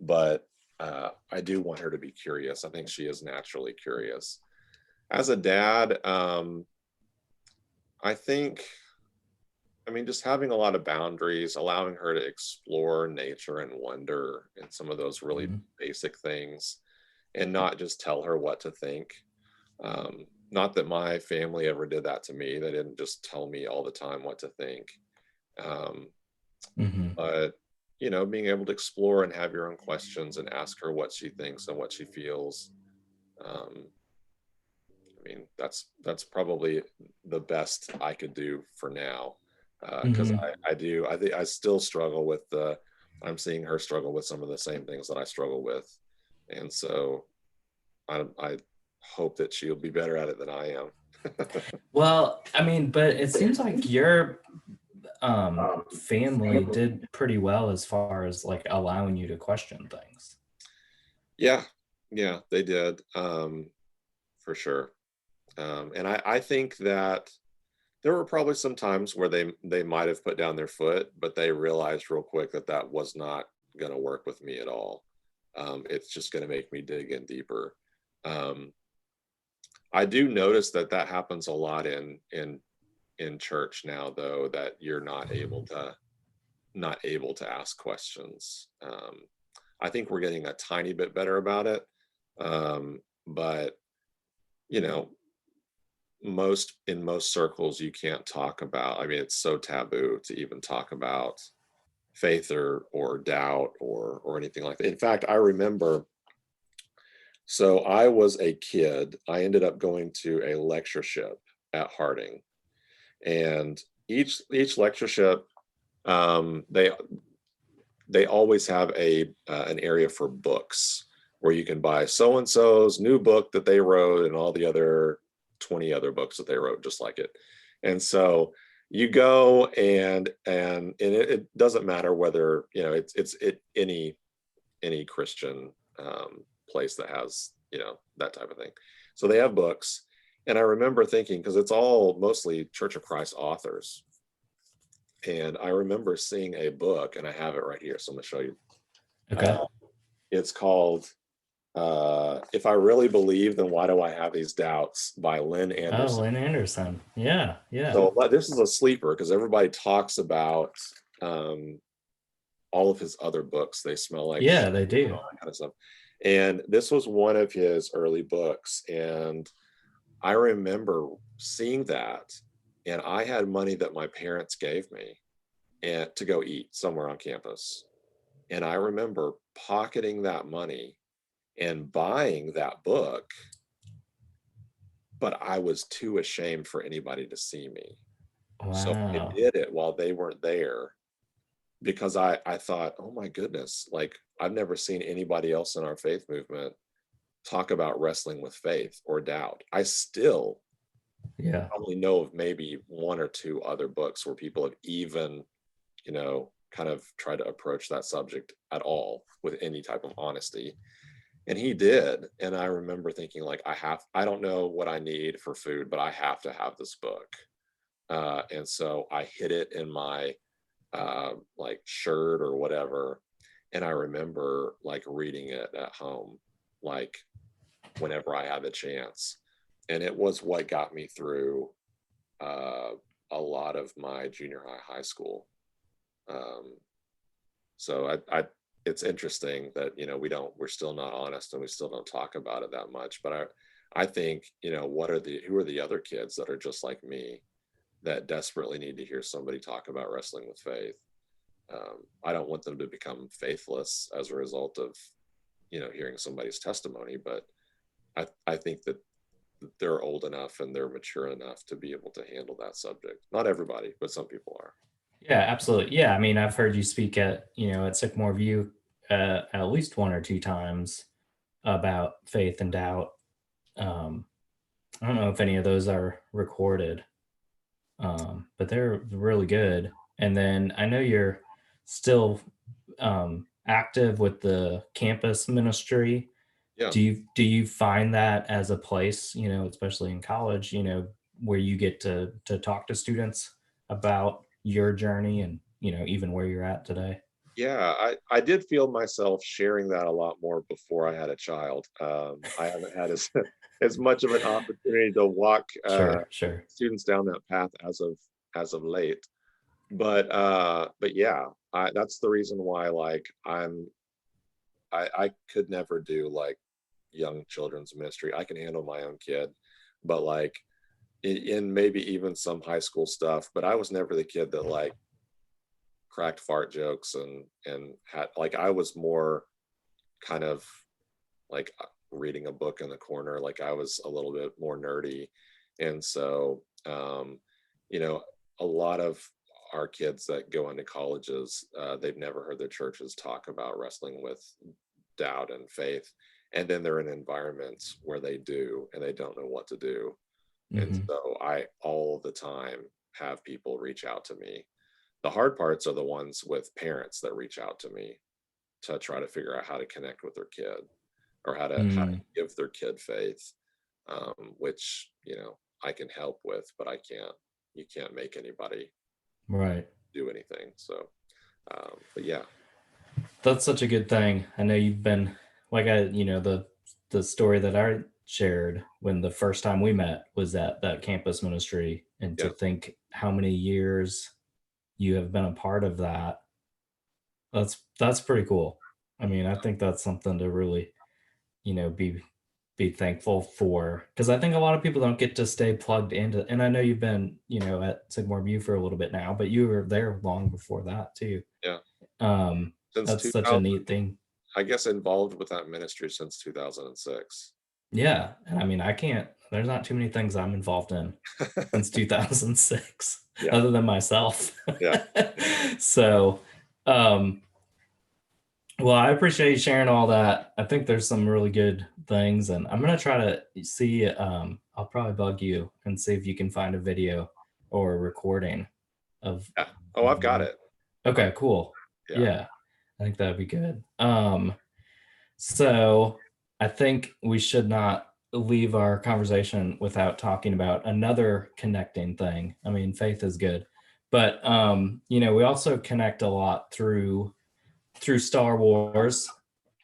but I do want her to be curious. I think she is naturally curious. As a dad, I think, I mean, just having a lot of boundaries, allowing her to explore nature and wonder and some of those really mhm, basic things, and not just tell her what to think. Not that my family ever did that to me. They didn't just tell me all the time what to think. Um, mhm. but, being able to explore and have your own questions and ask her what she thinks and what she feels. Um, I mean, that's probably the best I could do for now, because Mhm. I think I still struggle with the. I'm seeing her struggle with some of the same things that I struggle with, and so I hope that she'll be better at it than I am. Well, I mean, but it seems like you're family did pretty well as far as like allowing you to question things. Yeah, yeah, they did, for sure. And I think that there were probably some times where they might have put down their foot, but they realized real quick that that was not going to work with me at all. It's just going to make me dig in deeper. Um, I do notice that that happens a lot in church now, though, that you're not able to ask questions. I think we're getting a tiny bit better about it, but you know, most circles you can't talk about. I mean, it's so taboo to even talk about faith or doubt or anything like that. In fact, I remember, so I was a kid. I ended up going to a lectureship at Harding, and each lectureship, they always have a an area for books where you can buy so and so's new book that they wrote and all the other 20 other books that they wrote just like it. And so you go and it doesn't matter whether, you know, any Christian place that has, you know, that type of thing. So they have books. And I remember thinking, because it's all mostly Church of Christ authors, and I remember seeing a book, and I have it right here, so I'm going to show you. Okay. Uh, it's called "If I Really Believe, Then Why Do I Have These Doubts" by Lynn Oh, Anderson. Lynn Anderson. Yeah, yeah. So this is a sleeper because everybody talks about um, all of his other books. They smell like Yeah, shit, they do. all that kind of stuff. And this was one of his early books, and I remember seeing that, and I had money that my parents gave me and to go eat somewhere on campus. And I remember pocketing that money and buying that book, but I was too ashamed for anybody to see me. So I Wow. did it while they weren't there because I thought, oh my goodness, like I've never seen anybody else in our faith movement talk about wrestling with faith or doubt. I still Yeah. probably know of maybe one or two other books where people have even, you know, kind of tried to approach that subject at all with any type of honesty. And he did. And I remember thinking, like, I don't know what I need for food, but I have to have this book. And so I hid it in my like shirt or whatever. And I remember like reading it at home, like whenever I had the chance. And it was what got me through uh, a lot of my junior high school. Um, so it's interesting that, you know, we're still not honest and we still don't talk about it that much. But I think, you know, who are the other kids that are just like me that desperately need to hear somebody talk about wrestling with faith? I don't want them to become faithless as a result of, you know, hearing somebody's testimony, but I think that they're old enough and they're mature enough to be able to handle that subject. Not everybody, but some people are. Yeah, absolutely. Yeah, I mean, I've heard you speak at, at Sycamore View at least one or two times about faith and doubt. Um, I don't know if any of those are recorded, but they're really good. And then I know you're still active with the campus ministry. Yeah. Do you find that as a place, especially in college, where you get to talk to students about your journey and even where you're at today? Yeah, I did feel myself sharing that a lot more before I had a child. I haven't had as as much of an opportunity to walk Sure, sure. students down that path as of late. But yeah, that's the reason why like I could never do like young children's ministry. I can handle my own kid, but like in maybe even some high school stuff. But I was never the kid that like cracked fart jokes and had like I was more kind of like reading a book in the corner. Like I was a little bit more nerdy, and so you know, a lot of our kids that go into colleges, they've never heard their churches talk about wrestling with doubt and faith, and then they're in environments where they do, and they don't know what to do. And Hmm. so I all the time have people reach out to me The hard parts are the ones with parents that reach out to me to try to figure out how to connect with their kid, or how to Mm, give their kid faith, which, I can help with, but you can't make anybody right. do anything. So, but yeah, That's such a good thing. I know you've been like the story that I shared when the first time we met was at that campus ministry, and to yeah, think how many years you have been a part of that, that's pretty cool. I mean, I think that's something to really, be thankful for, because I think a lot of people don't get to stay plugged into, and I know you've been, at Sigmar View for a little bit now, but you were there long before that too. yeah. Since That's such a 2000, neat thing. I guess involved with that ministry since 2006. Yeah, and I mean, I can't there's not too many things I'm involved in since 2006 Yeah, other than myself. yeah, So, um, well, I appreciate you sharing all that. I think there's some really good things, and I'm gonna try to see, I'll probably bug you and see if you can find a video or a recording of yeah. Oh, I've got one. it. Okay, cool. Yeah, Yeah, I think that'd be good. So I think we should not leave our conversation without talking about another connecting thing. I mean, faith is good, but we also connect a lot through Star Wars.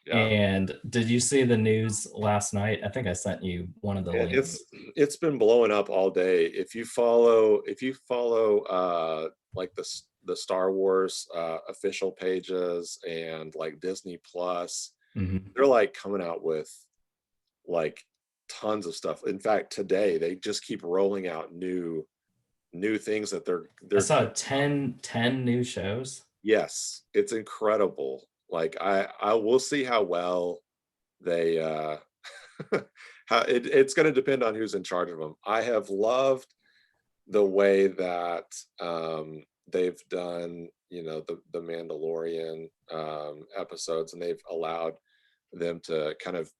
yeah. And did you see the news last night? I think I sent you one of the Yeah, links. it's been blowing up all day. If you follow like the Star Wars official pages and like Disney Plus, Mhm. they're like coming out with like tons of stuff. In fact, today they just keep rolling out new things that I they're saw coming. 10 new shows. Yes, it's incredible. Like I will see how well they it's going to depend on who's in charge of them. I have loved the way that they've done, the Mandalorian episodes, and they've allowed them to kind of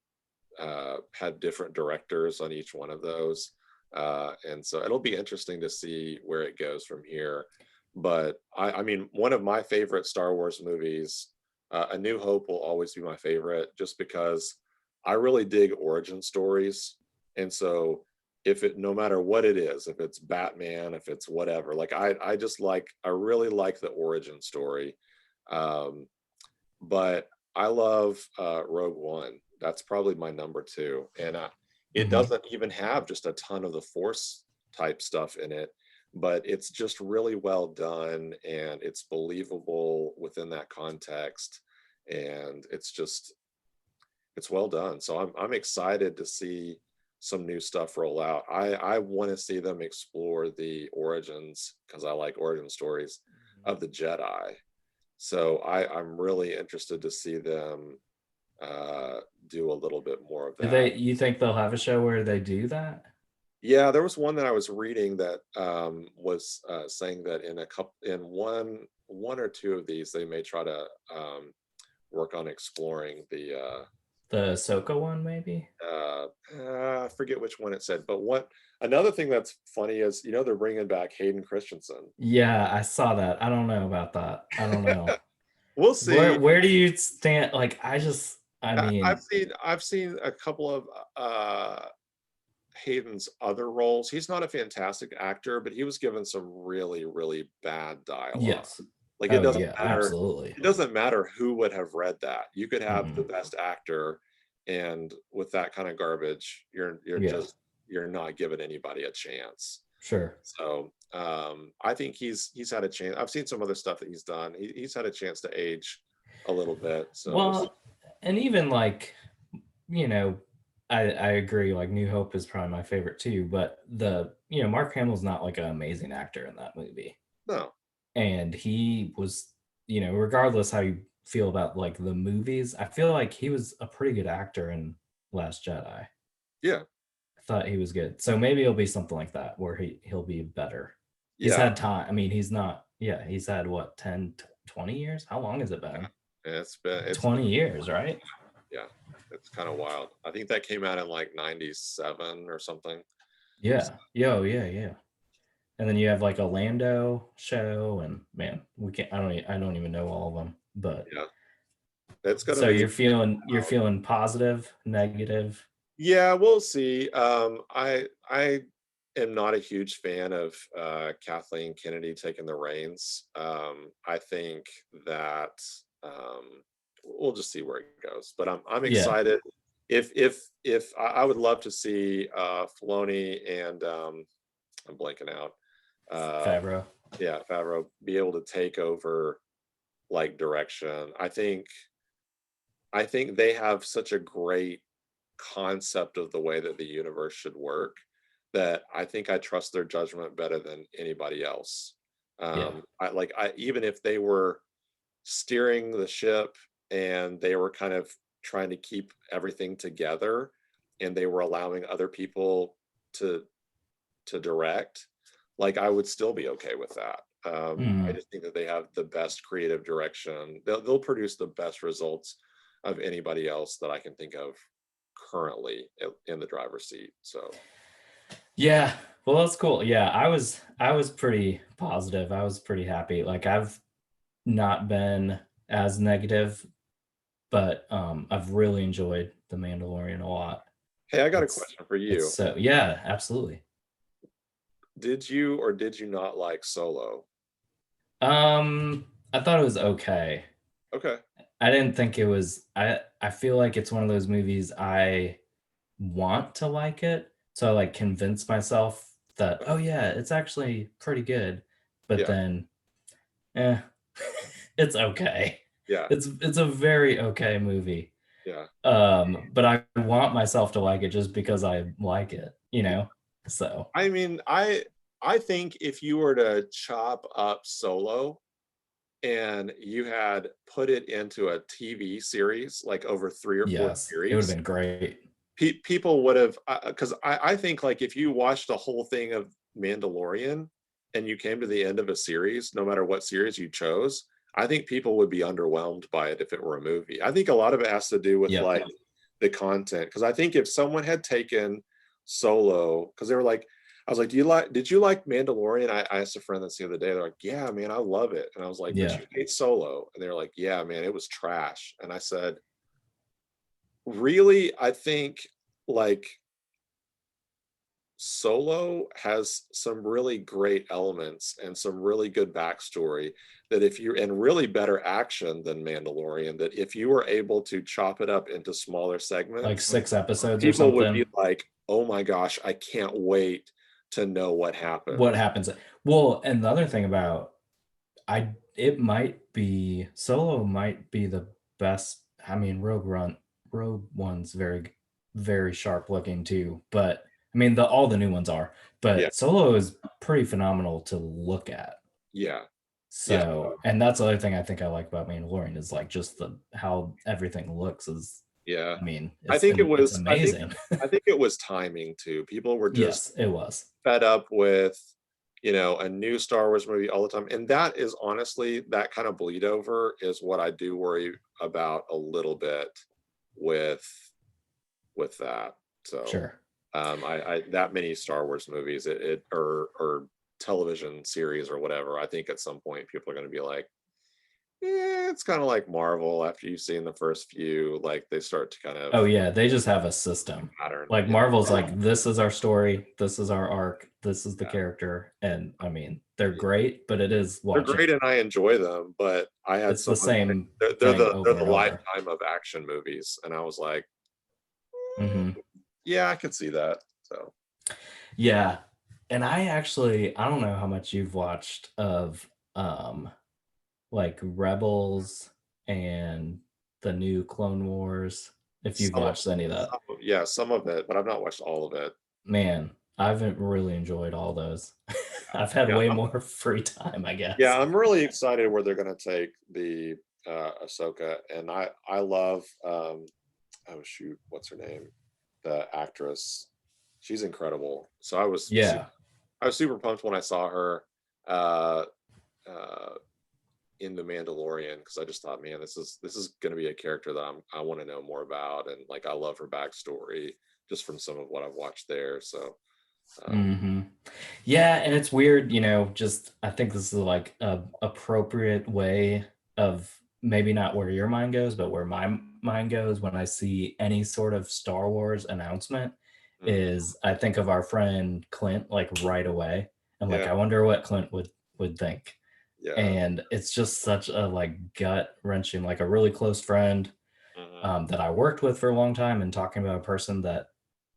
had different directors on each one of those. And so it'll be interesting to see where it goes from here. But I mean, one of my favorite Star Wars movies, A New Hope, will always be my favorite, just because I really dig origin stories. And so if it, no matter what it is, if it's Batman, if it's whatever, like I really like the origin story. Um, but I love Rogue One. That's probably my number two, and it Mhm. doesn't even have just a ton of the Force type stuff in it, but it's just really well done, and it's believable within that context, and it's well done. So I'm excited to see some new stuff roll out. I want to see them explore the origins, because I like origin stories of the Jedi. So I'm really interested to see them do a little bit more of Do that. you think they'll have a show where they do that? Yeah, there was one that I was reading that was saying that in one or two of these, they may try to work on exploring The Ahsoka one, maybe? I forget which one it said, but what another thing that's funny is, they're bringing back Hayden Christensen. Yeah, I saw that. I don't know about that. I don't know. We'll Where see. where do you stand? Like, I I've mean, seen a couple of Hayden's other roles. He's not a fantastic actor, but he was given some really, really bad dialogue. yes. Like Oh yeah, absolutely. it doesn't matter who would have read that. You could have the Mhm. best actor, and with that kind of garbage, Yeah, you're not giving anybody a chance. sure. So I think he's had a chance. I've seen some other stuff that he's done. He's had a chance to age a little bit. So we'll see. Well, and even like, you know, I agree, like New Hope is probably my favorite too, but Mark Hamill's not like an amazing actor in that movie. No, And he was, regardless how you feel about like the movies, I feel like he was a pretty good actor in Last Jedi. yeah, I thought he was good. So maybe it'll be something like that where he'll be better. He's yeah. had time. I mean, he's not, yeah, he's had what, 10, 20 years? How long has it been? It's been 20 years, right? yeah, it's kind of wild. I think that came out in like '97 or something. So, Yeah. Yo, yeah, yeah. and then you have like a Lando show, and man, we can't. I don't even know all of them. But Yeah, it's gonna so be. you're feeling positive, negative. Yeah, we'll see. I am not a huge fan of Kathleen Kennedy taking the reins. I think that we'll just see where it goes. But I'm Yeah, excited. If I would love to see Filoni and I'm blanking out. Uh, Favreau. yeah, Favreau be able to take over like direction. I think they have such a great concept of the way that the universe should work that I think I trust their judgment better than anybody else. Yeah. I even if they were steering the ship and they were kind of trying to keep everything together and they were allowing other people to direct, like I would still be okay with that. I Mm, just think that they have the best creative direction. They'll produce the best results of anybody else that I can think of currently in the driver's seat. So yeah. Well, that's cool. Yeah, I was pretty positive. I was pretty happy. Like I've not been as negative, but I've really enjoyed The Mandalorian a lot. hey, I got a It's question for it's you. so yeah, absolutely. Did you or did you not like Solo? I thought it was okay. Okay. I didn't think it was I feel like it's one of those movies I want to like it, so I, like, convince myself that, "Oh, Uh-huh. yeah, it's actually pretty good," but Yeah. then, eh, it's okay. Yeah. It's a very okay movie, Yeah. but I want myself to like it just because I like it, you Yeah. know? So, I mean, I think if you were to chop up Solo and you had put it into a TV series like over 3 or 4 yes, it would've series, been great. people would have because I think like if you watched the whole thing of Mandalorian and you came to the end of a series, no matter what series you chose, I think people would be underwhelmed by it if it were a movie. I think a lot of it has to do with Yep. like the content. Because I think if someone had taken Solo, because they were like, I was like, did you like Mandalorian? I asked a friend this the other day. They're like, yeah, man, I love it. And I was like, but Yeah. you hate Solo. And they're like, yeah, man, it was trash. And I said, really, I think like Solo has some really great elements and some really good backstory that if you and really better action than Mandalorian, that if you were able to chop it up into smaller Like segments, 6 episodes or people would be something. like, oh my gosh, I can't wait to know what What happens. happens well, and the other thing about I it might be Solo might be the best. I mean, Rogue One's very sharp looking too, but I mean, the all the new ones are, Yeah, but Solo is pretty phenomenal to look at. yeah, yeah, So, and that's the other thing I think I like about Mandalorian is like just the how everything looks is, yeah. I mean, I think it it's was amazing. I think it was timing too. People were just Yes, it was. fed up with a new Star Wars movie all the time. And that is honestly that kind of bleed over is what I do worry about a little bit with that. So Sure. I that many Star Wars movies it or television series or whatever, I think at some point people are gonna be like, it's kind of like Marvel after you've seen the first few, like they start to kind of Oh yeah, they just have a system. pattern. Like Yeah, Marvel's like, this is our story, this is our arc, this is the yeah. character, and I mean, they're great, but it is They're watching. great and I enjoy them, but I had It's the someone say same they're thing they're over the and over. lifetime of action movies, and I was like, Hmm. yeah, I could see that. So Yeah, and I don't know how much you've watched of um like Rebels and the new Clone Wars. If you've some of watched any of that, yeah, some of it, but I've not watched all of it. man, I haven't really enjoyed all those. I've had Yeah, way more free time, I yeah, guess. I'm really excited where they're gonna take the Ahsoka, and I love oh shoot, what's her name? The actress. She's incredible. So Yeah. I was super pumped when I saw her uh uh in The Mandalorian because I just thought, man, this is going to be a character that I want to know more about, and like I love her backstory just from some of what I've watched there. So So Hmm. Yeah, and it's weird, just I think this is like a appropriate way of maybe not where your mind goes, but where my mind goes when I see any sort of Star Wars announcement mhm. is I think of our friend Clint like right away. And like Yeah, I wonder what Clint would think. yeah. And it's just such a like gut wrenching, like a really close friend Mhm. that I worked with for a long time, and talking about a person that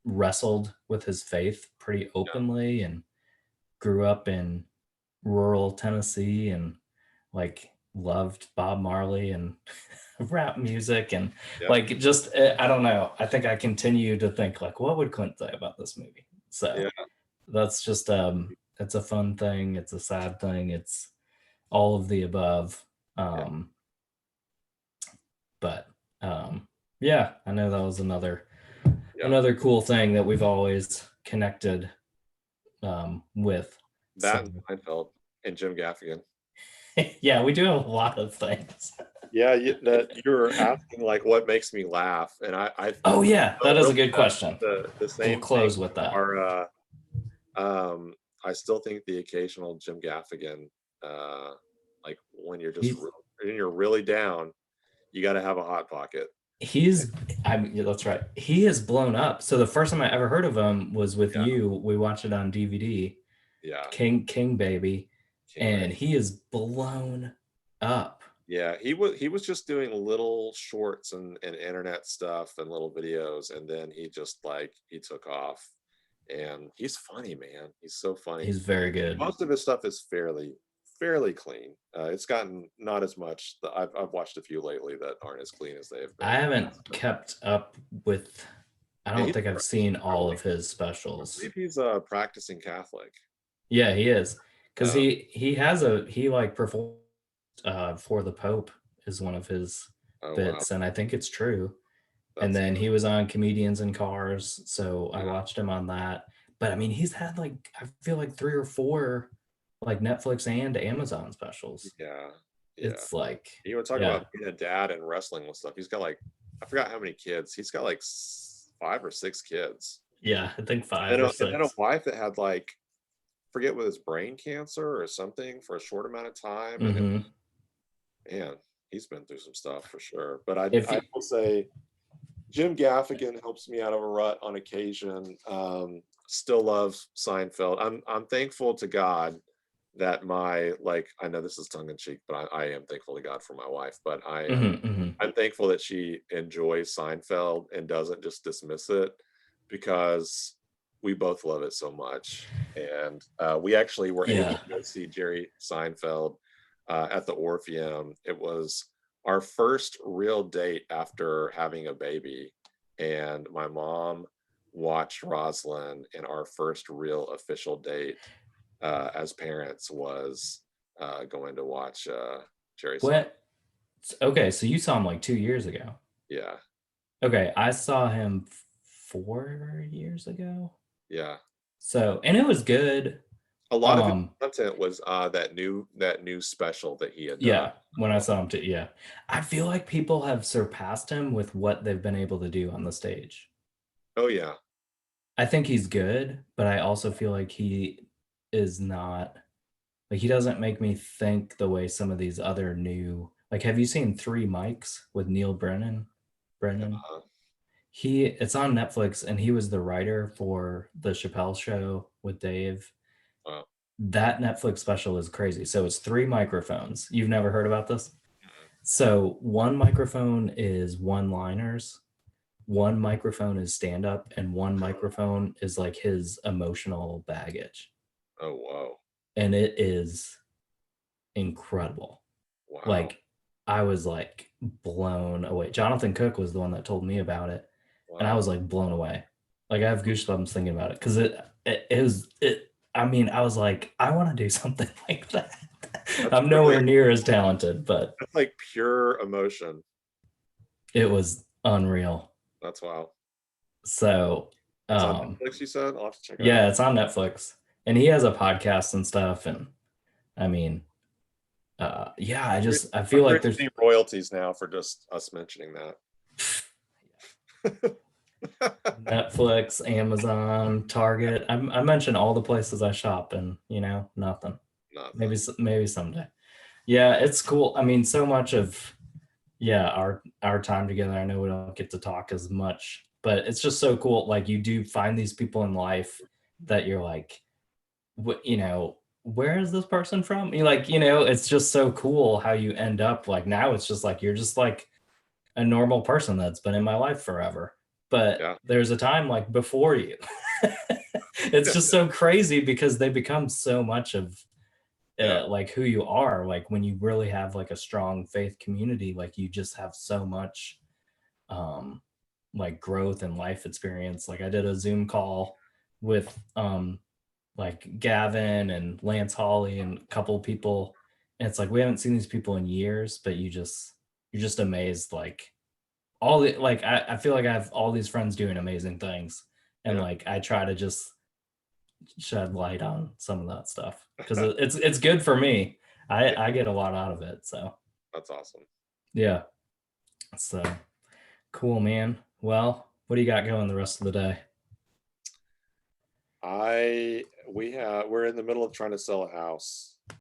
wrestled with his faith pretty Yeah, openly and grew up in rural Tennessee and like loved Bob Marley and rap music and yeah, like just I don't know. I think I continue to think like what would Clint say about this movie? So yeah, that's just it's a fun thing, it's a sad thing, it's all of the above. yeah, Um but yeah, I know that was yeah. another cool thing that we've always connected with. So That and Seinfeld and Jim Gaffigan. yeah, we do have a lot of things. Yeah, you were asking, like, what makes me laugh, and I Oh yeah, that still is a really good the question. the We'll same thing close with that. are, um, I still think the occasional Jim Gaffigan, uh, like, He's when you're really down, you gotta have a hot pocket. he's I mean yeah, that's right. He has blown up. So the first time I ever heard of him was with Yeah, you. We watched it on DVD, yeah, King Baby, King Bang. and he is blown up. Yeah, he was just doing little shorts and internet stuff and little videos, and then he took off, and he's funny, man. He's so funny. He's very good. Most of his stuff is fairly clean. It's gotten not as much. I've watched a few lately that aren't as clean as they have been I in the past. haven't But kept up with I yeah, don't he's think I've he's seen all probably of his I specials. believe he's a practicing Catholic. Yeah, he is. Because Uh, he like performed for the Pope is one of his oh wow, bits, and I think it's true. And that's then he was on Comedians in Cars, so I yeah, watched him on that. But I mean, he's had like I feel like 3 or 4 like Netflix and Amazon specials. yeah, yeah. It's like, You want to talk yeah, about being a dad and wrestling with stuff? He's got like I forgot how many kids. He's got like 5 or 6 kids, yeah, I think and 5 then or a 6. wife that had like forget with his brain cancer or something for a short amount of time, and Mhm. man, he's been through some stuff for sure. But If I you will say Jim Gaffigan helps me out of a rut on occasion. Still love Seinfeld. I'm thankful to God that my like I know this is tongue in cheek, but I am thankful to God for my wife. But Mhm, mhm. I'm thankful that she enjoys Seinfeld and doesn't just dismiss it because we both love it so much. And we actually were able Yeah. to go see Jerry Seinfeld at the Orpheum. It was our first real date after having a baby. And my mom watched Rosalind, and our first real official date as parents was going to watch Jerry Seinfeld. What okay, so you saw him like 2 years ago. Yeah, Okay, I saw him 4 years ago. yeah. So, and it was good. A lot of his Um, content was that new special that he had done. yeah, when I saw him too, yeah. I feel like people have surpassed him with what they've been able to do on the stage. Oh yeah, I think he's good, but I also feel like he is not like he doesn't make me think the way some of these other new like have you seen Three Mics with Neil Brennan? Brennan? uh, It's on Netflix and he was the writer for the Chappelle show with Dave. uh, That Netflix special is crazy. So it's 3 microphones. You've never heard about this? So one microphone is one-liners, one microphone is stand-up, and one microphone is like his emotional baggage. oh whoa, And it is incredible. wow, Like I was like blown away. Jonathan Cook was the one that told me about it, and I wow. was like blown away. Like I have goosebumps thinking about it because it was it. I mean, I was like, I want to do something like that. That's I'm really nowhere near as talented, but that's like pure emotion. it was unreal. That's wow. So, It's on um, Netflix. You said I'll have to check it yeah, out. it's on Netflix, and he has a podcast and stuff. And I mean, yeah, I I'm feel like there's getting royalties now for just us mentioning that. Netflix, Amazon, Target. I mentioned all the places I shop, and nothing. Maybe Nothing. maybe someday. Yeah, it's cool. I mean, so much of our time together. I know we don't get to talk as much, but it's just so cool. Like you do find these people in life that you're like, what where is this person from? You like, it's just so cool how you end up like now. It's just like you're just like a normal person that's been in my life forever. But Yeah. there's a time like before you. It's just so crazy because they become so much of Yeah. like who you are. Like when you really have like a strong faith community, like you just have so much um like growth and life experience. Like I did a Zoom call with like Gavin and Lance Hawley and a couple of people, and it's like we haven't seen these people in years, but you're just amazed. Like all the like I feel like I have all these friends doing amazing things, and Yeah. like I try to just shed light on some of that stuff because it's good for me. Yeah. I get a lot out of it. So That's awesome. yeah, so cool, man. Well, what do you got going the rest of the day? We're in the middle of trying to sell a house.